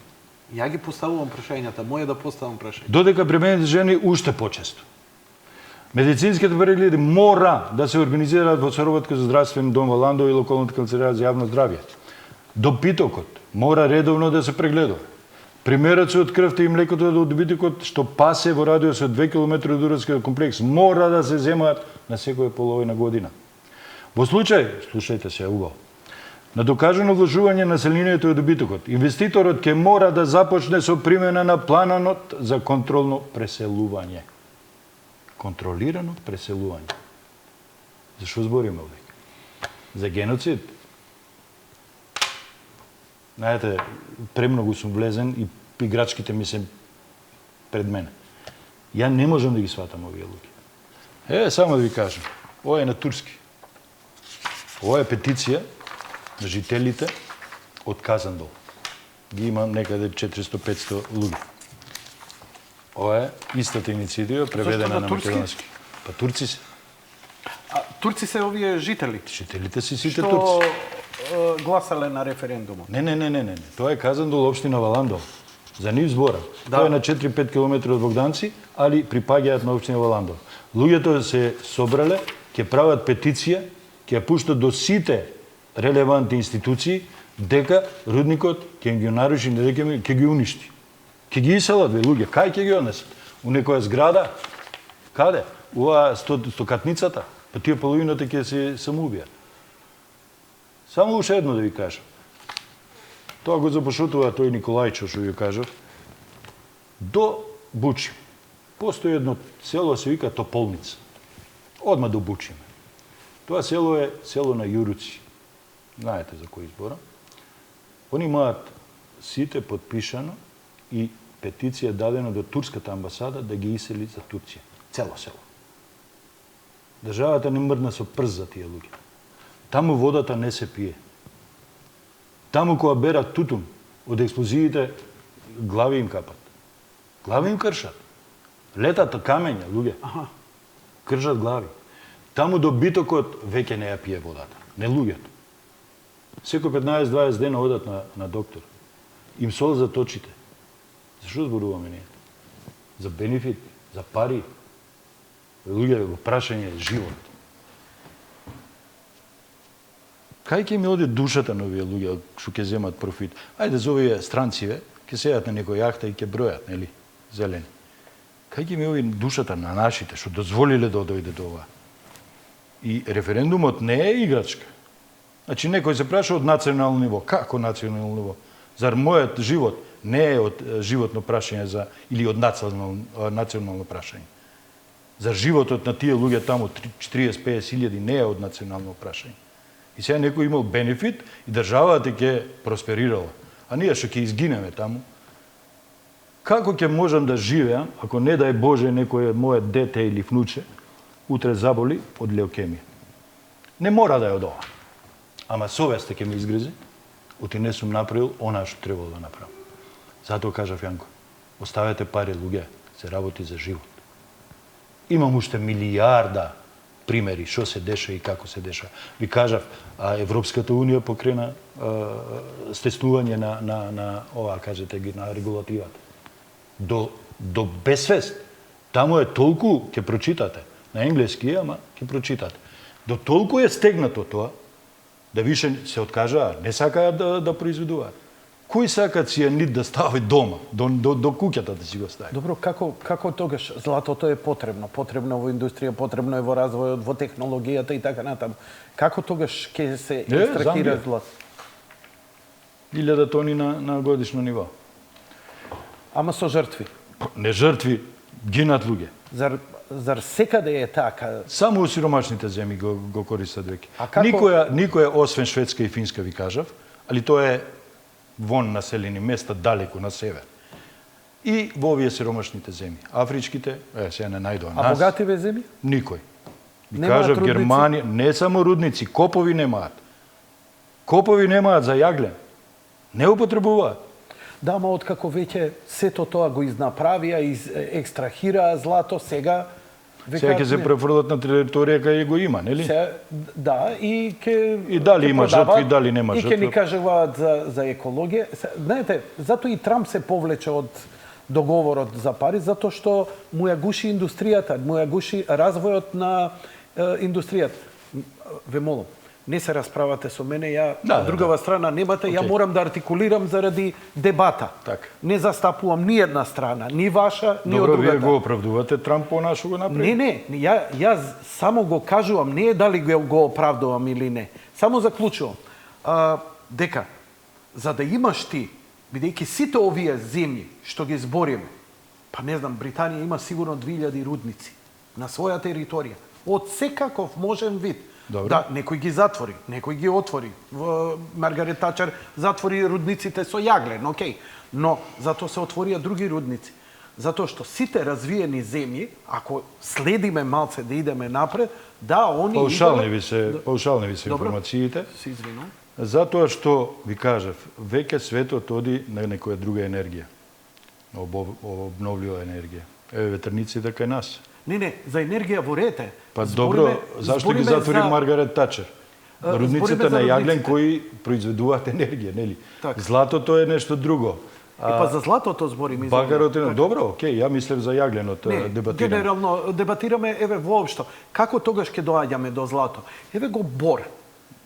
Ја ги поставувам прашањата, моја да поставам прашања.
Додека премените жени уште почесто. Медицинските прегледи мора да се организираат во Соработка за здравствен дом Валандово и локалната канцеларија за јавно здравје. Добитокот мора редовно да се прегледува. Примерот се од крвта и млекото од добитокот што пасе во радиус од 2 км од уродскиот комплекс мора да се земаат на секоја половина година. Во случај, слушајте се убаво, На докажано вложување на населението и добитокот, инвеститорот ќе мора да започне со примена на планот за контролно преселување. Контролирано преселување. За што збориме овде? За геноцид? Знаете, премногу сум влезен и играчките ми се пред мене. Ја не можам да ги сватам овие луѓе. Само да ви кажам, ова е на турски. Ова е петиција на жителите од Казандол. Ги има некаде 400-500 луѓе. Ова е истата иницијатива преведена на македонски. Па турци се.
А турци се овие жители?
Жителите си сите турци.
Што гласале на референдумот?
Не. Тоа е Казандол, општина Валандол. За нив збора.
Да.
Тоа е на 4-5 км од Богданци, али припаѓаат на општина Валандол. Луѓето се собрале, ќе прават петиција, ќе ја пуштат до сите релевантни институции дека рудникот ќе ги наруши, не дека ќе ги уништи. Ќе ги иселат луѓе. Кај ќе ги однесат? У некоја зграда? Каде? Ова стокатницата? Па тие половината ќе се самоубијат. Само уште едно да ви кажам. Тоа го запошутува тој Николајчо, што ви кажав. До Бучи постои едно село, се вика Тополница. Одма до Бучиме. Тоа село е село на Јуруци. Знаете за кој зборам. Они имаат сите подпишано и петиција дадена до турската амбасада да ги исели за Турција. Цело село. Државата не мрдна со прст за тие луѓе. Таму водата не се пие. Таму кога берат тутун од експлозиите, глави им капат. Глави им кршат. Летат камења, луѓе. Кршат глави. Таму добитокот веќе не ја пие водата. Не луѓето. Секој 15-20 дена одат на доктор. Им солзат очите. За што зборуваме ние? За бенефит, за пари. Луѓе, го прашање живот. Кај ќе ми оди душата на овие луѓе што ќе земат профит? Ајде за овие странциве, ќе седат на некој јахта и ќе бројат, нели? Зелени. Кај ќе ми оди душата на нашите што дозволиле да дојде до ова? И референдумот не е играчка. Значи, некој се праша од национално ниво. Како национално ниво? Зар мојот живот не е од животно прашање или од национално прашање? Зар животот на тие луѓе таму 40-50 илјади не е од национално прашање? И сега некој имал бенефит и државата ќе просперирала. А ние што ќе изгинеме таму, како ќе можам да живеам ако не дај Боже некој моје дете или внуче утре заболи од леукемија? Не мора да е од ова. Ама совеста ќе ме изгризе, оти не сум направил она што требало да направам. Затоа кажав Јанко, оставете пари луѓе, се работи за живот. Имам уште милијарда примери што се деша и како се деша. Ви кажав, Европската унија покрена стеснување на ова, кажете ги, на регулативата. До безсвест. Таму е толку, ќе прочитате, на енглески, ама ќе прочитате. До толку е стегнато тоа, да више се откажаа, не сакаат да произведуваат. Кој сака цијанид да стави дома, до куќата да си го стави?
Добро, како тогаш златото е потребно? Потребно во индустрија, потребно е во развојот, во технологијата и така натаму. Како тогаш ќе се екстрахира злато?
1000 тони на годишно ниво.
Ама со жртви?
Не жртви, гинат луѓе.
Зар секаде е така?
Само у сиромашните земји го користат веќе.
А како...
Никоја освен Шведска и Финска ви кажав, али тоа е вон населени места далеку на север. И во овие сиромашните земји. Афричките, сега не најдоа нас.
А богативе земји?
Никој. Ви кажав, Германија, не само рудници, копови немаат. Копови немаат за јаглен. Не употребуваат.
Да, ама откако веќе сето тоа го изнаправија, екстрахираа злато, сега...
Сега ќе се префрлат на територија кај го има, нели?
Да, и ќе...
И дали има жртви, дали нема жртви.
И ќе ни кажуваат за екологија. Знаете, затоа и Трамп се повлече од договорот за Париз, затоа што му ја гуши индустријата, му ја гуши развојот на индустријата. Ве молам, не се расправате со мене, ја другава страна немате, ја морам да артикулирам заради дебата.
Так.
Не застапувам ни една страна, ни ваша, ни од другата.
Добро, вие го оправдувате Трамп по нашо го направи?
Не, ја само го кажувам, не е дали го оправдувам или не. Само заклучувам. дека за да имаш ти, бидејќи сите овие земји што ги збориме, па не знам, Британија има сигурно 2000 рудници на своја територија, од секаков можен вид.
Добро.
Да, некој ги затвори, некој ги отвори. Маргарет Тачер затвори рудниците со јаглен, окей. Но затоа се отворија други рудници. Затоа што сите развиени земји, ако следиме малце да идеме напред, да, они
Паушални ви се
Добро.
информациите.
Се извинувам.
Затоа што ви кажав, веќе светот оди на некоја друга енергија. На обновлива енергија. Еве ветерниците кај нас.
Не, за енергија во рете.
Па добро, зашто ги затвори Маргарет Тачер? Рудниците на јаглен кои произведуваат енергија, нели?
Така.
Златото е нешто друго.
И па за златото збориме.
Багарот е добро, окей, ја мислев за јагленот,
Не,
дебатирам.
генерално дебатираме еве воопшто. Како тогаш ќе доаѓаме до злато? Еве го бор.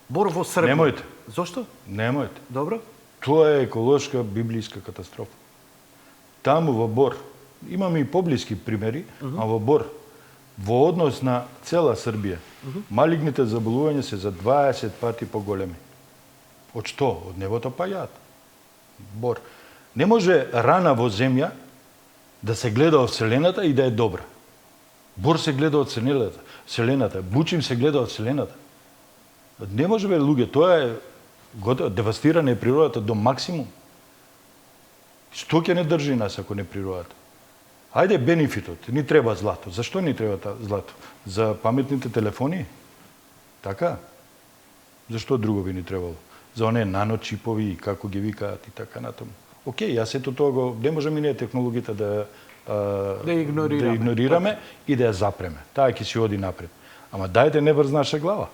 Бор во Србија.
Немојте.
Зошто?
Немојте.
Добро.
Тоа е еколошка библиска катастрофа. Таму во Бор, имаме и поблиски примери, а во Бор, во однос на цела Србија, малигните заболувања се за 20 пати поголеми. Од што? Од небото па јад. Бор. Не може рана во земја да се гледа од Вселената и да е добра. Бор се гледа од Вселената, Бучим се гледа од Вселената. Не може бе, луѓе, тоа е готово, девастирана е природата до максимум. Што ќе не држи нас ако не природата? Ајде бенефитот, ни треба злато. Зашто ни треба злато? За паметните телефони? Така? Зашто друго би ни требало? За оние наночипови и како ги викаат и така натаму. Океј, јас ето тоа го, не можеме ние технологијата да игнорираме и да ја запреме. Таа ќе си оди напред. Ама дајте не врз наша глава.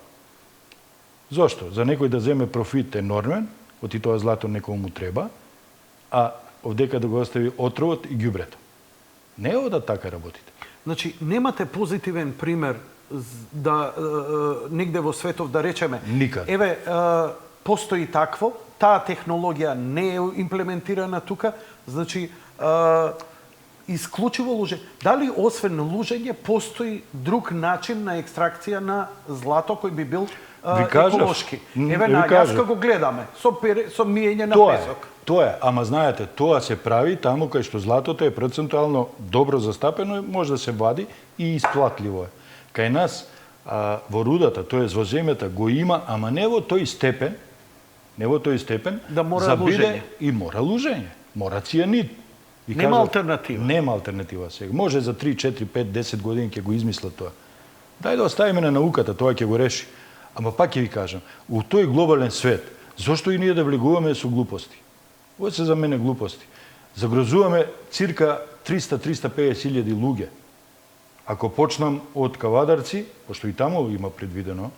Зошто? За некој да земе профит енормен, од и тоа злато некој му треба, а овдека да го остави отровот и ѓубрето. Не е да така работите.
Значи, немате позитивен пример да негде во светов да речеме.
Никаде.
Еве, постои такво, таа технологија не е имплементирана тука, значи исклучиво лужење. Дали освен лужење постои друг начин на екстракција на злато кој би бил еколошки? Еве на јаска го гледаме со миење на песок.
Тоа е, ама знаете, тоа се прави таму кај што златото е процентуално добро застапено, може да се вади и исплатливо е. Кај нас во рудата, тоест во земјата го има, ама не во тој степен,
Да мора
за биде
лужење.
и мора лужење, мора цијанид.
Нема алтернатива.
Нема алтернатива сега. Може за 3, 4, 5, 10 години ќе го измислат тоа. Дај да оставиме на науката, тоа ќе го реши. Ама пак ќе ви кажам, у тој глобален свет, зошто и ние да влегуваме со глупости? Ова се за мене глупости. Загрозуваме цирка 300-350 илјади луѓе. Ако почнам од Кавадарци, пошто и таму има предвидено,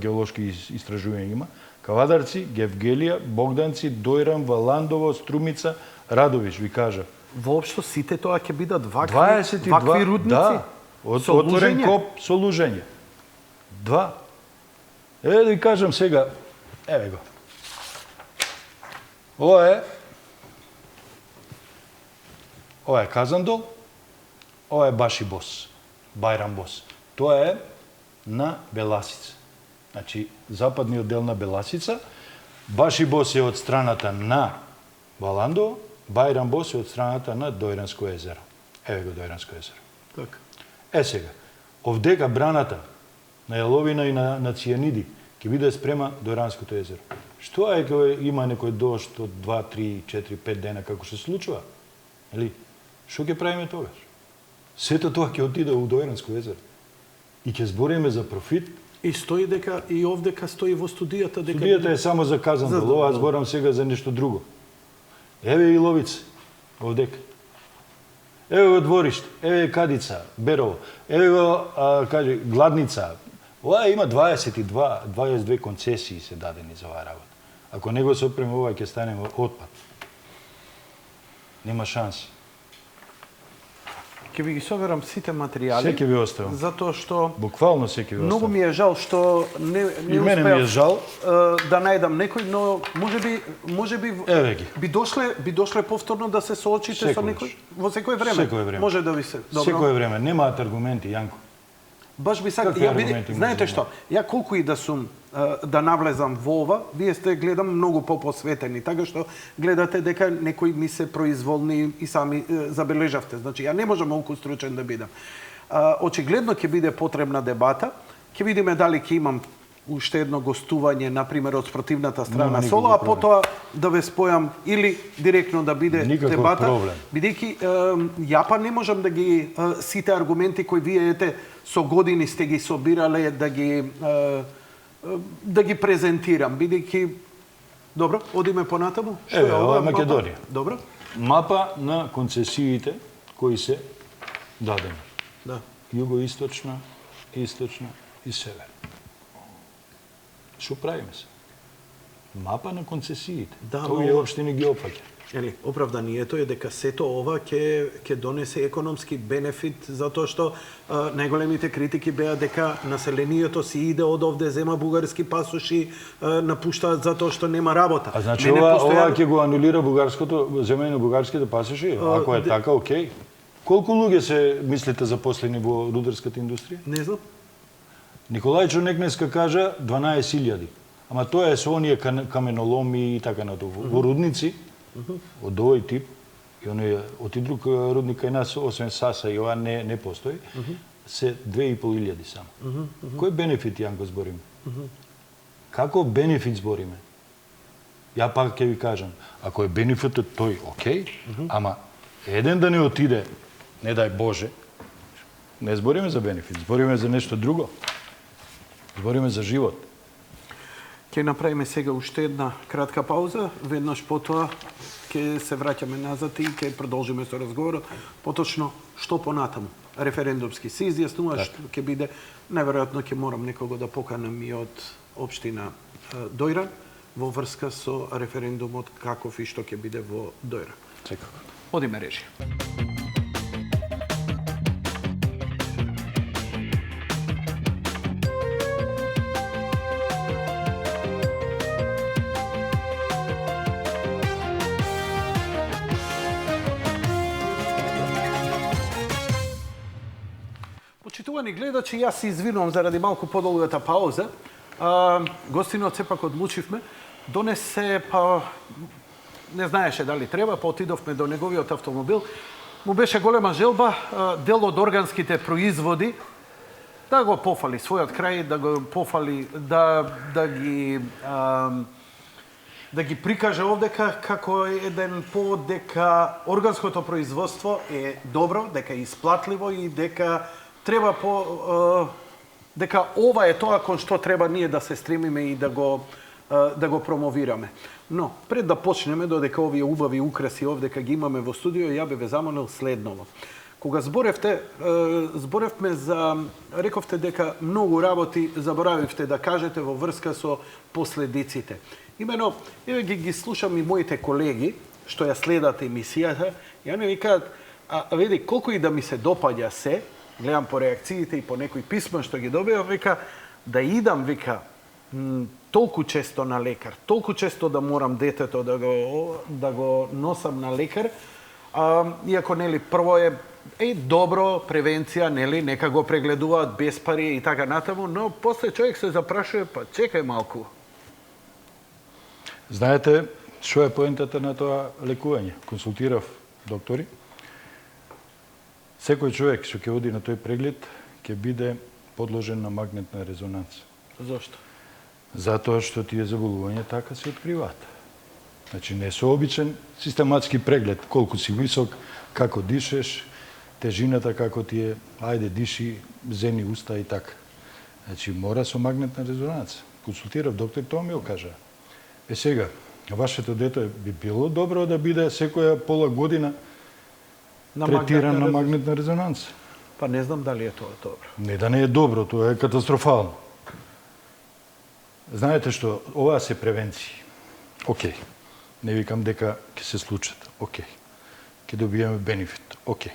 геолошки истражувања има, Кавадарци, Гевгелија, Богданци, Дојран, Валандово, Струмица, Радовиш, ви кажа.
Воопшто сите тоа ќе бидат вакви
22
рудници?
Да,
Со
отворен
лужење?
коп со лужење. 2. Еве да ви кажам сега, еве го. Ова е Казандол, ова е Баши Бос, Бајрам Бос. Тоа е на Беласица. Значи, западниот дел на Беласица, Баши Бос е од страната на Валандово, Бајрам Бос е од страната на Дојранско езеро. Еве го Дојранско езеро.
Така.
Сега, овдека браната на јаловина и на цијаниди ќе биде спрема Дојранското езеро. Што е кога има некој дожд од 2, 3, 4, 5 дена како се случува? Нели? Што ќе правиме тогаш? Сето тоа ќе отиде у Дојранско езеро. И ќе збориме за профит.
И стои дека и овдека стои во студијата дека
Студијата е само за Казандол, ова зборам сега за нешто друго. Еве и Ловица, овдека. Еве го Двориште, еве Кадица, Берово, еве го, кажи, Гладница. Ова има 22 концесии се дадени за оваа работа. Ако не го се опреме ова, ќе стане отпад. Нема шанси.
ќе ви ги соберам сите материјали.
Се ќе ви оставам.
Затоа што
Буквално се ќе ви
многу
оставам.
ми е жал што не
И мене ми е
успеав
жал.
да најдам некој, но можеби
Еве ги.
би дошле повторно да се соочите со
Секогаш.
некој во секое време.
Секое време.
Може да ви се. Добро.
Секое време немаат аргументи, Јанко.
Баш би сакал,
Какви
ја
аргументи
знаете
можеш
што, ја колку и да сум да навлезам во ова, вие сте гледам многу попосветени, така што гледате дека некои ми се произволни и сами забележавте. Значи ја не можам толку стручен да бидам. Очигледно ќе биде потребна дебата, ќе видиме дали ќе имам уште едно гостување, например, од спротивната страна соло, а потоа да ве спојам или директно да биде
Никаков
дебата,
проблем.
бидејќи ја па не можам да ги сите аргументи кои вие ете со години сте ги собирале да ги презентирам, бидејќи добро, одиме понатаму.
Еве, ова е Македонија.
Добро?
Мапа на концесиите кои се дадени.
Да.
Југоисточна, источна и север. Што правиме се? Мапа на концесиите.
Да,
Тој е општини ги опаќа.
Ели, оправданието е дека сето ова ќе донесе економски бенефит, затоа што најголемите критики беа дека населението си иде од овде, зема бугарски пасоши, напуштаат затоа што нема работа.
А значи ова ќе го анулира бугарското земење на бугарските пасоши? Ако е така, окей. Колку луѓе се мислите запослени во рударската индустрија?
Не знам.
Николај Чонекнеска кажа 12.000. Ама тоа е со оние каменоломи и така натаму. Во рудници, од овој тип, и оној од и друг рудник кај нас, освен Саса и ова не постои, се 2.500 само. Кој бенефит, Јанко, збориме? Како бенефит збориме? Ја пак ќе ви кажам, ако е бенефитот тој, окей, ама еден да не отиде, не дај Боже, не збориме за бенефит, збориме за нешто друго. Збориме за живот.
Ќе направиме сега уште една кратка пауза, веднаш потоа ќе се враќаме назад и ќе продолжиме со разговорот. Поточно, што понатаму? Референдумски се изјаснува, што ќе биде, најверојатно ќе морам некого да поканам и од општина Дојран во врска со референдумот каков и што ќе биде во Дојран.
Секако.
Одиме режија. Почитувани гледачи, јас се извинувам заради малку подолгата пауза. Гостинот сепак одлучивме. Донесе, па не знаеше дали треба, па отидовме до неговиот автомобил. Му беше голема желба дел од органските производи да го пофали својот крај, да го пофали, да ги прикаже овдека како еден повод дека органското производство е добро, дека е исплатливо и дека треба дека ова е тоа кон што треба ние да се стремиме и да го промовираме. Но, пред да почнеме, додека овие убави украси овдека ги имаме во студио, ја би ве замолил следново. Кога зборевме за, рековте дека многу работи заборавивте да кажете во врска со последиците. Имено, еве ги слушам и моите колеги, што ја следат емисијата, и они викаат, види, колку и да ми се допаѓа се, гледам по реакциите и по некои писма што ги добивам, вика, да идам, вика, толку често на лекар, толку често да морам детето да го носам на лекар, иако, нели, прво е добро, превенција, нели, нека го прегледуваат без пари и така натаму, но после човек се запрашува, па чекај малку.
Знаете, што е поентата на тоа лекување? Консултирав доктори. Секој човек што ќе оди на тој преглед ќе биде подложен на магнетна резонанца.
Зошто?
Затоа што тие заболувања така се откриваат. Значи не со обичен систематски преглед, колку си висок, како дишеш, тежината како ти е, ајде диши, зени уста и така. Значи мора со магнетна резонанца. Консултирав доктор, тоа ми го кажа. Сега, вашето дете би било добро да биде секоја пола година третиран на магнетна резонанца.
Па не знам дали е тоа добро.
Не да не е добро, тоа е катастрофално. Знаете што, ова се превенции. Океј. Не викам дека ќе се случат. Океј. Ќе добиеме бенефит. Океј.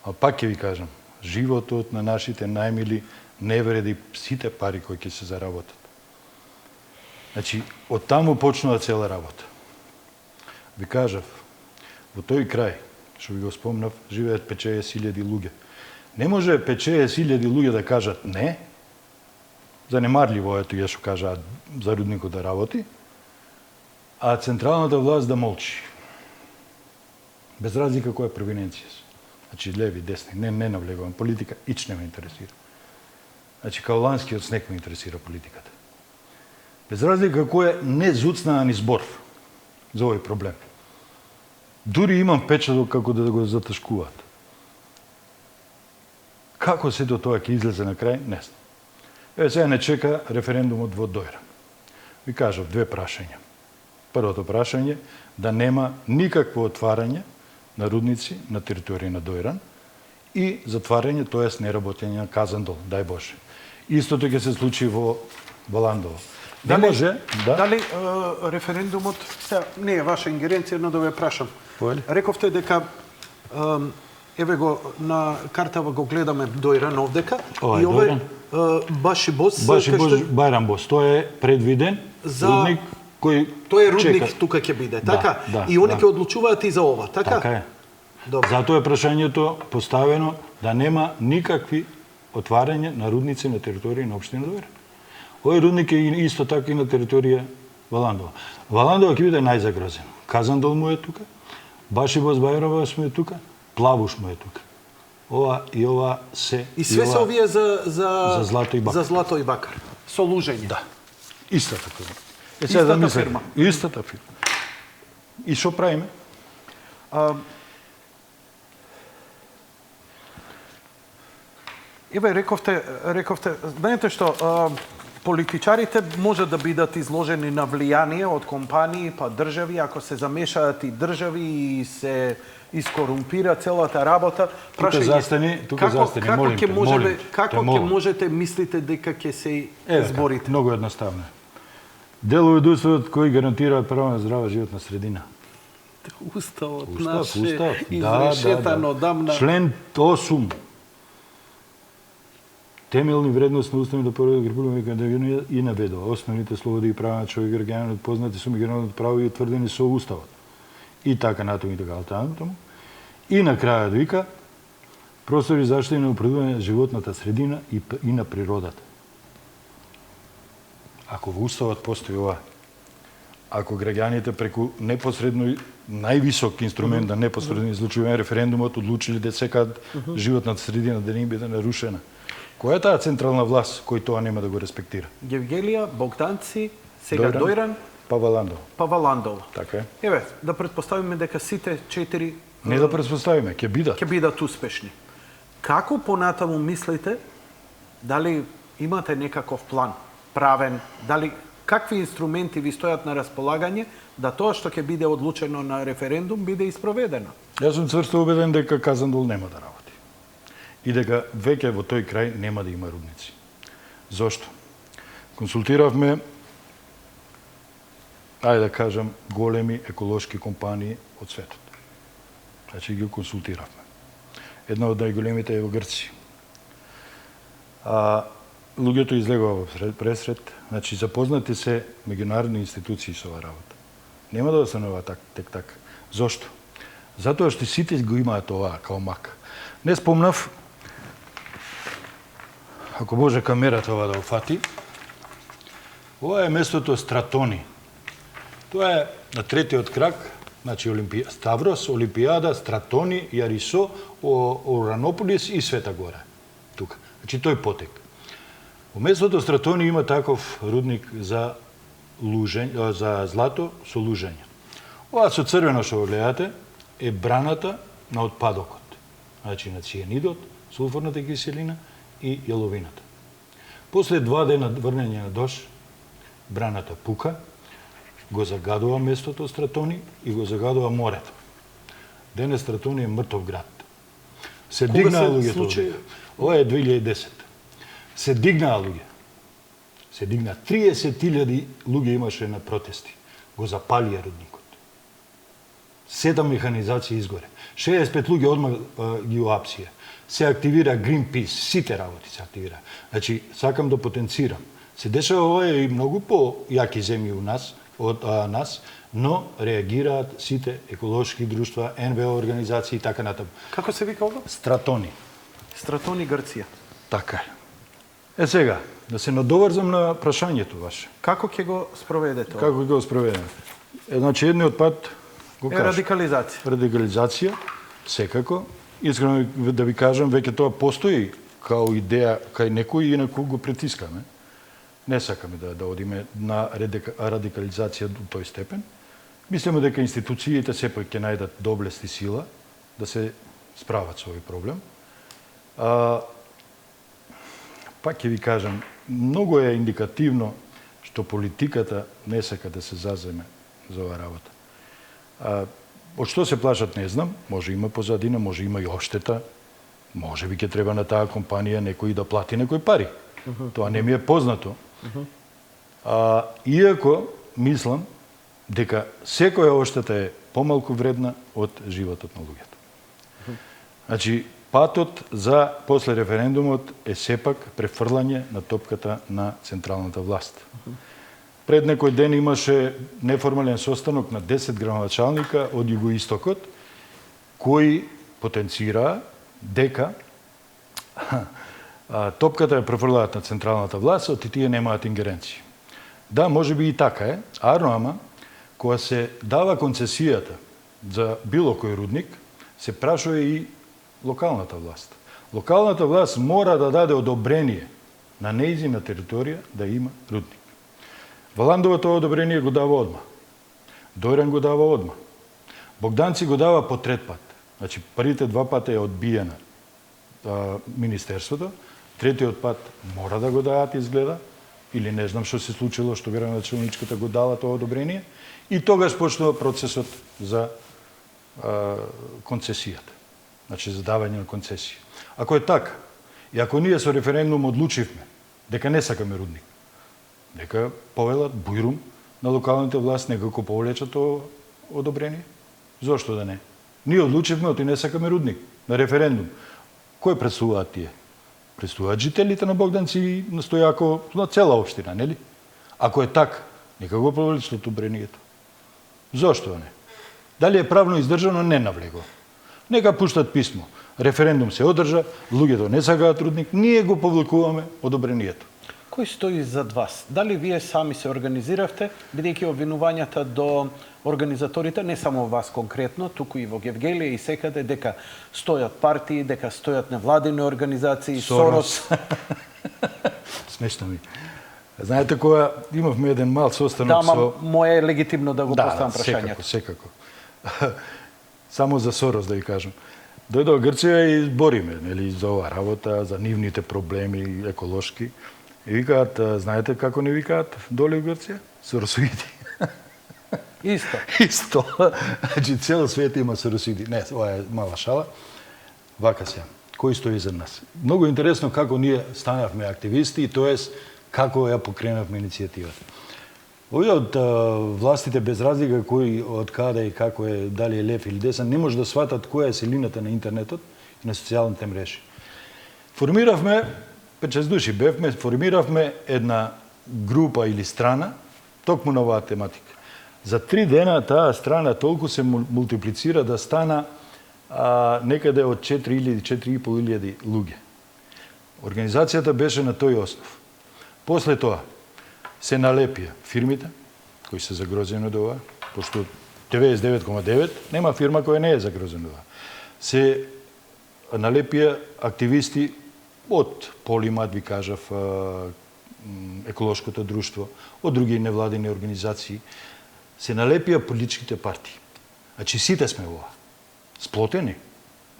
А пак ќе ви кажам, животот на нашите најмили не вреди сите пари кои ќе се заработат. Значи, од таму почнува цела работа. Ви кажав, во тој крај, што ви го спомнав, живеат 50.000 луѓе. Не може 5-6 луѓе да кажат не, занемарливо е тоа што кажаат за рудникот да работи, а централната власт да молчи. Без разлика која е провиненција. Значи, леви, десни, не навлегувам. Политика ич не ме интересира. Значи, као ланскиот снег ме интересира политиката. Без разлика кој е не зуцнаа ни збор за овој проблем. Дури имам печаток како да го заташкуваат. Како сето тоа ќе излезе на крај, не знам. Еве сега не чека референдумот во Дојран. Ви кажав две прашања. Првото прашање да нема никакво отварање на рудници на територија на Дојран и затварање, тоест неработење на Казандол, дај Боже. Истото ќе се случи во Валандово. Не може, да.
Дали референдумот, не е ваша ингеренција, но да ве прашам. Рековте дека еве го на картава го гледаме Дојран овдека и овој Башибос
Бајрамбос, тоа е предвиден рудник кој
тој е рудник тука ќе биде, така? И они ќе одлучуваат и за ова, така?
Така е.
Добро.
Затоа е прашањето поставено да нема никакви отварање на рудници на територија на општина Дојран. Овој рудник е исто така и на територија Валандова. Валандова ќе биде најзагрозен. Казандол му е тука, Башибос Бајрамбос му е тука, Плавуш му е тука. Ова и ова се...
И све се овие за
злато и бакар.
За злато и бакар. Со лужење.
Да. Истата фирма.
Истата фирма.
Истата фирма. И што правиме?
Еве, рековте, знаете што, политичарите може да бидат изложени на влијание од компании па држави, ако се замешаат и држави и се искорумпира целата работа.
Тука застани, молим те.
Како ќе можете мислите дека ќе се изборите?
Многу едноставно. Делови од уставот кои гарантираат право на здрава животна средина.
Уставот наш изрешетан одамна.
Член 8. Темелни вредности на уставот на Прва Република и наведува основните слободи и права на човек, граѓанинот познати со меѓународното право и утврдени со уставот. И така натаму и така натаму. И на крајот вика простори заштити на определување на животната средина и на природата. Ако во уставот постои ова, ако граѓаните преку непосредно највисок инструмент на непосредно излучување референдумот одлучили да секаат животната средина да не биде нарушена, која е таа централна власт кој тоа нема да го респектира?
Гевгелија, Богданци, сега Дојран,
па
Валандово.
Така е.
Еве, да предпоставиме дека сите 4
не да предпоставиме, ќе бидат
успешни. Како понатаму мислите, дали имате некаков план, правен, дали какви инструменти ви стојат на располагање да тоа што ќе биде одлучено на референдум биде испроведено?
Јас сум цврсто убеден дека Казандол нема да работи. И дека веќе во тој крај нема да има рудници. Зошто? Консултиравме, ајде да кажам, големи еколошки компании од светот. Значи ги консултиравме. Една од најголемите е во Грција. Луѓето излегува во пресред, значи запознати се меѓународни институции со оваа работа. Нема да останува тек така. Зошто? Затоа што сите го имаат оваа као мак. Не спомнав, ако може камерата ова да офати, ова е местото Стратони. Тоа е на третиот крак, значи Ставрос, Олимпијада, Стратони, Јарисо, Оранополис и Света Гора. Тука. Значи тој потек. Во местото Стратони има таков рудник за злато со лужење. Ова со црвено што го гледате е браната на отпадокот. Значи на цијанидот, сулфурната киселина и јаловината. После 2 дена врнење на дожд, браната пука, го загадува местото Стратони и го загадува морето. Денес Стратони е мртов град. Се дигнаа луѓето. Ова е 2010. Се дигнаа луѓе. Се дигнаа 30.000 луѓе имаше на протести. Го запалија рудникот. 7 механизации изгоре. 65 луѓе одма ги уапсија. Се активира Greenpeace, сите работи се активира. Значи, сакам да потенцирам. Се дешава ова и многу по-јаки земји од нас, но реагираат сите еколошки друштва, НВО организации и така натаму.
Како се вика ова?
Стратони.
Стратони Грција.
Така е. Сега, да се надоврзам на прашањето ваше.
Како ќе го спроведете?
Како го спроведеме? Значи, едниот пат го кажа.
Радикализација.
Радикализација, секако. Искрено да ви кажам, веќе тоа постои као идеја кај некој, инаку го притискаме. Не сакаме да одиме на радикализација до тој степен. Мислиме дека институциите сепак ќе најдат доблест и сила да се справат со овој проблем. Пак ќе ви кажам, многу е индикативно што политиката не сака да се заземе за оваа работа. Од што се плашат не знам, може има позадина, може има и обштета, може би ќе треба на таа компанија некој да плати некои пари. Тоа не ми е познато. Иако мислам дека секоја обштета е помалку вредна од животот на луѓето. Значи, патот за после референдумот е сепак префрлање на топката на централната власт. Пред некој ден имаше неформален состанок на 10 градоначалника од југоистокот, кои потенцираа дека топката ја префрлаат на централната власт, оти тие немаат ингеренции. Да, може би и така е, ама кога се дава концесијата за било кој рудник, се прашува и локалната власт. Локалната власт мора да даде одобрение на нејзина територија да има рудник. Валандова тоа одобрение го дава одма. Дојран го дава одма. Богданци го дава по трет пат. Значи, првите два пата е одбиена Министерството, третиот пат мора да го дадат изгледа, или не знам што се случило, што градоначалничката го дала тоа одобрение, и тогаш почнува процесот за концесијата. Значи, за давање на концесија. Ако е така, и ако ние со референдум одлучивме дека не сакаме рудник, нека повелат бујрум на локалните власти, нека го повлечат тоа одобрение. Зошто да не? Ние одлучивме, оти не сакаме рудник на референдум. Кој представуваат тие? Представуваат жителите на Богданци и на Стојако, на цела општина, нели? Ако е така, нека го повлечат одобрението. Зошто да не? Дали е правно издржано, не навлего. Нека пуштат писмо. Референдум се одржа, луѓето не сакаат рудник, ние го повлекуваме одобрението.
Кој стои зад вас? Дали вие сами се организиравте, бидејќи обвинувањата до организаторите, не само вас конкретно, туку и во Гевгелија и секаде, дека стојат партии, дека стојат невладини организации, Сорос.
Смешно ми. Знаете, кога имавме еден мал состанок со...
Да, мое е легитимно да го поставам прашањето.
Секако. Само за Сорос да ви кажам. Дојдоа Грција и збориме, нели, за оваа работа, за нивните проблеми еколошки. И викаат, знаете како не викаат доле у Грција? Соросоиди.
Исто.
Исто. Значи, цел свет има соросоиди. Не, ова е мала шала. Вака се. Кој стои за нас? Многу интересно како ние станавме активисти и тоест како ја покренавме иницијативата. Овие од властите без разлика кој од каде и како е, дали е лев или десен, не може да сватат која е силината на интернетот и на социјалните мрежи. Формиравме 5-6 души бевме, формиравме една група или страна, токму на оваа тематика. За 3 дена таа страна толку се мултиплицира да стана некаде од 4.000-4.500 луѓе. Организацијата беше на тој основ. После тоа се налепија фирмите, кои се загрозени од ова, пошто 99,9 нема фирма која не е загрозена од ова. Се налепија активисти од Полимат, ви кажав, еколошкото друштво, од други невладини организации, се налепија политичките партии. Значи, сите сме ова. Сплотени.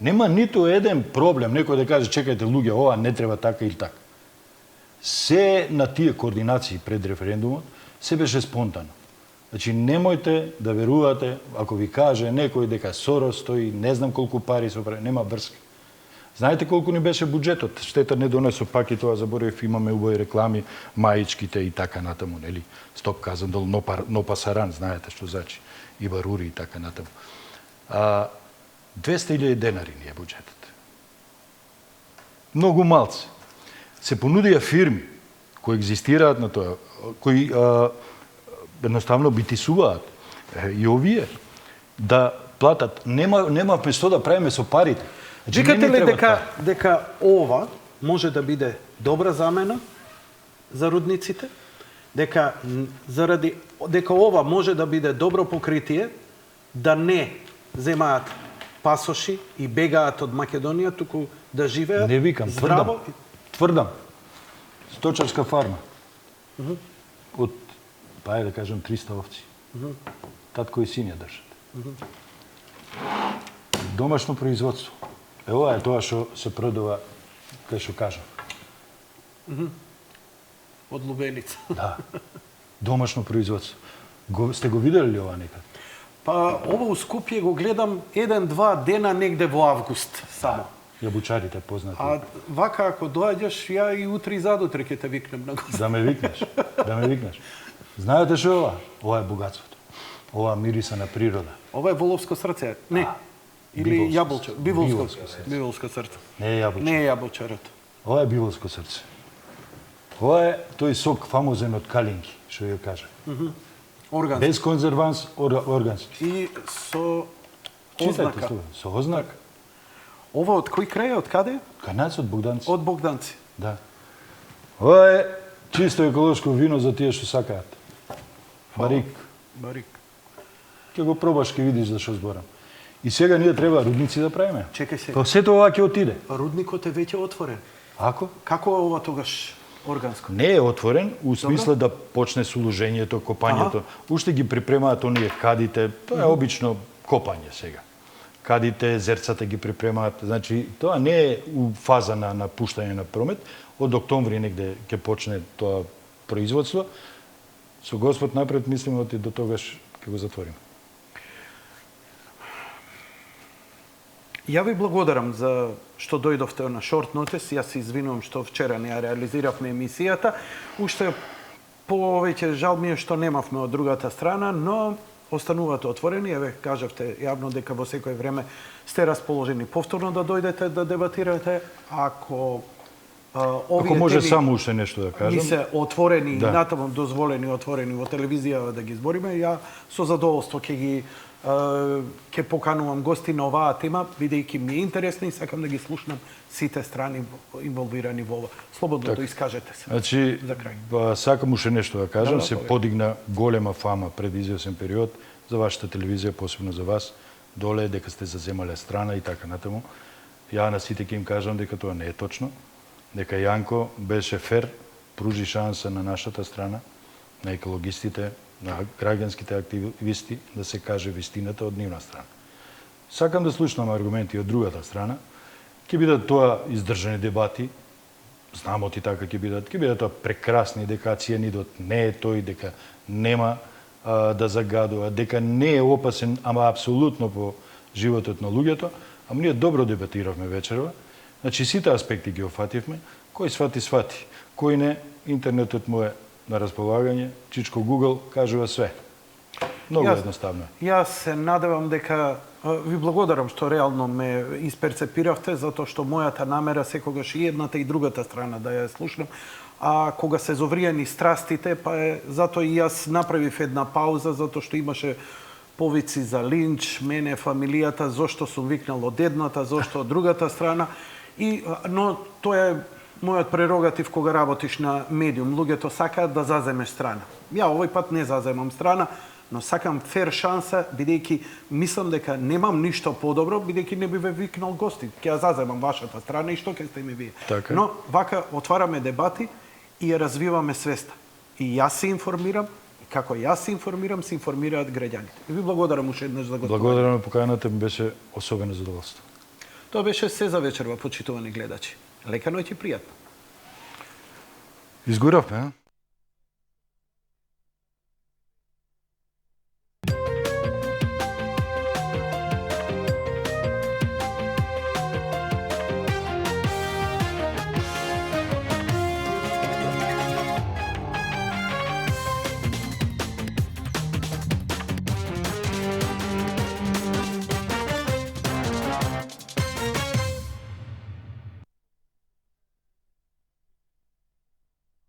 Нема ниту еден проблем, некој да каже, чекајте луѓе, ова не треба така или така. Се на тие координации пред референдумот, се беше спонтано. Значи, немојте да верувате, ако ви каже некој дека Сорос стои, не знам колку пари се прави, нема врска. Знаете колку ни беше буџетот? Штета не донесо пак и тоа заборев, имаме убави реклами, маичките и така натаму, нели? Стоп казандол, но пасаран, знаете што значи, и барури и така натаму. 200.000 денари ни е буџетот. Многу малци. Се понудија фирми кои екзистираат на тоа, кои едноставно битисуваат и овие да платат. Немавме што да правиме со парите.
Викате ли дека ова може да биде добра замена за рудниците? Дека ова може да биде добро покритие да не земаат пасоши и бегаат од Македонија, туку да живеат
Не викам,
здраво?
тврдам. Сточарска фарма. Од, па да кажем, 300 овци. Татко и син ја држат. Домашно производство. Ова е тоа што се продава, кај што кажам.
Од лубеница.
Да. Домашно производство. Сте го видели ли ова некад?
Па, ова у Скопје го гледам 1-2 дена негде во август само.
Јабучарите познати.
А вака ако доаѓаш, ја и утре и задутре ќе те викнем на гост.
Да ме викнеш. Знаете што е ова? Ова е богатството. Ова мириса на природа.
Ова е воловско срце. Не. Или
биволско.
јаболче. Биволско срце.
Не е јаболче.
Не е јаболчарото.
Ова е биволско срце. Ова е тој сок фамозен од калинки, што ја кажа.
Органски.
Без конзерванс, органски.
И со
Читајте
ознака.
тоа, со ознак.
Ова од кој крај, од каде?
Канац од Богданци.
Од Богданци.
Да. Ова е чисто еколошко вино за тие што сакаат. Барик.
Барик.
Ќе го пробаш, ќе видиш за што зборам. И сега ние треба рудници да правиме.
Чекај се.
Па сето ова ќе отиде.
Рудникот е веќе отворен.
Ако?
Како е ова тогаш органско?
Не е отворен, у смисла да почне соложењето, копањето. Уште ги припремаат оние кадите, тоа е обично копање сега. Кадите, зерцата ги припремаат, значи тоа не е у фаза на пуштање на промет. Од октомври негде ќе почне тоа производство. Со Господ напред мислиме до тогаш ќе го затвориме.
Ја ви благодарам за што дојдовте на шорт нотис. Јас се извинувам што вчера не ја реализиравме емисијата. Уште повеќе жал ми е што немавме од другата страна, но останувате отворени. Еве, кажавте јавно дека во секој време сте расположени повторно да дојдете да дебатирате. Ако овие
Ако може
теми
само уште нешто да
ни
кажам.
се отворени,
Да.
натаму дозволени отворени во телевизија да ги збориме, ја со задоволство ќе поканувам гости на оваа тема, бидејќи ми е интересна и сакам да ги слушнам сите страни инволвирани во ова. Слободно да искажете се.
Значи,
За крај.
сакам уште нешто да кажам.
Да,
Се
повеќе.
подигна голема фама пред извесен период за вашата телевизија, посебно за вас, доле дека сте заземале страна и така натаму. Ја на сите ќе им кажам дека тоа не е точно, дека Јанко беше фер, пружи шанса на нашата страна, на екологистите, на граѓанските активисти да се каже вистината од нивна страна. Сакам да слушнам аргументи од другата страна. Ќе бидат тоа издржани дебати, знамо ти така ќе бидат тоа прекрасни, дека цијанидот не е тој, дека нема да загадува, дека не е опасен, ама апсолутно по животот на луѓето, ама ние добро дебатиравме вечерва. Значи сите аспекти ги офативме, кој свати, кој не, интернетот му е на располагање, чичко Google кажува све. Многу едноставно.
Јас се надевам дека ви благодарам што реално ме исперцепиравте, затоа што мојата намера секогаш и едната и другата страна да ја слушнам, а кога се зовриени страстите, па е затоа и јас направив една пауза, затоа што имаше повици за линч, мене, фамилијата, зошто сум викнал од едната, зошто од другата страна, но тоа е мојот прерогатив кога работиш на медиум. Луѓето сакаат да заземеш страна. Ја овој пат не заземам страна, но сакам фер шанса, бидејќи мислам дека немам ништо подобро, бидејќи не би ве викнал гости. Ќе ја заземам вашата страна и што ќе сте ми вие.
Така.
Но вака отвараме дебати и ја развиваме свеста. И јас се информирам, и како јас се информираат граѓаните. И ви благодарам уште еднаш за гостување.
Благодарам на поканата, ми беше особено задоволство.
Тоа беше се за вечерва, почитувани гледачи. Лека ноќ и пријатно.
Изгоравме, а?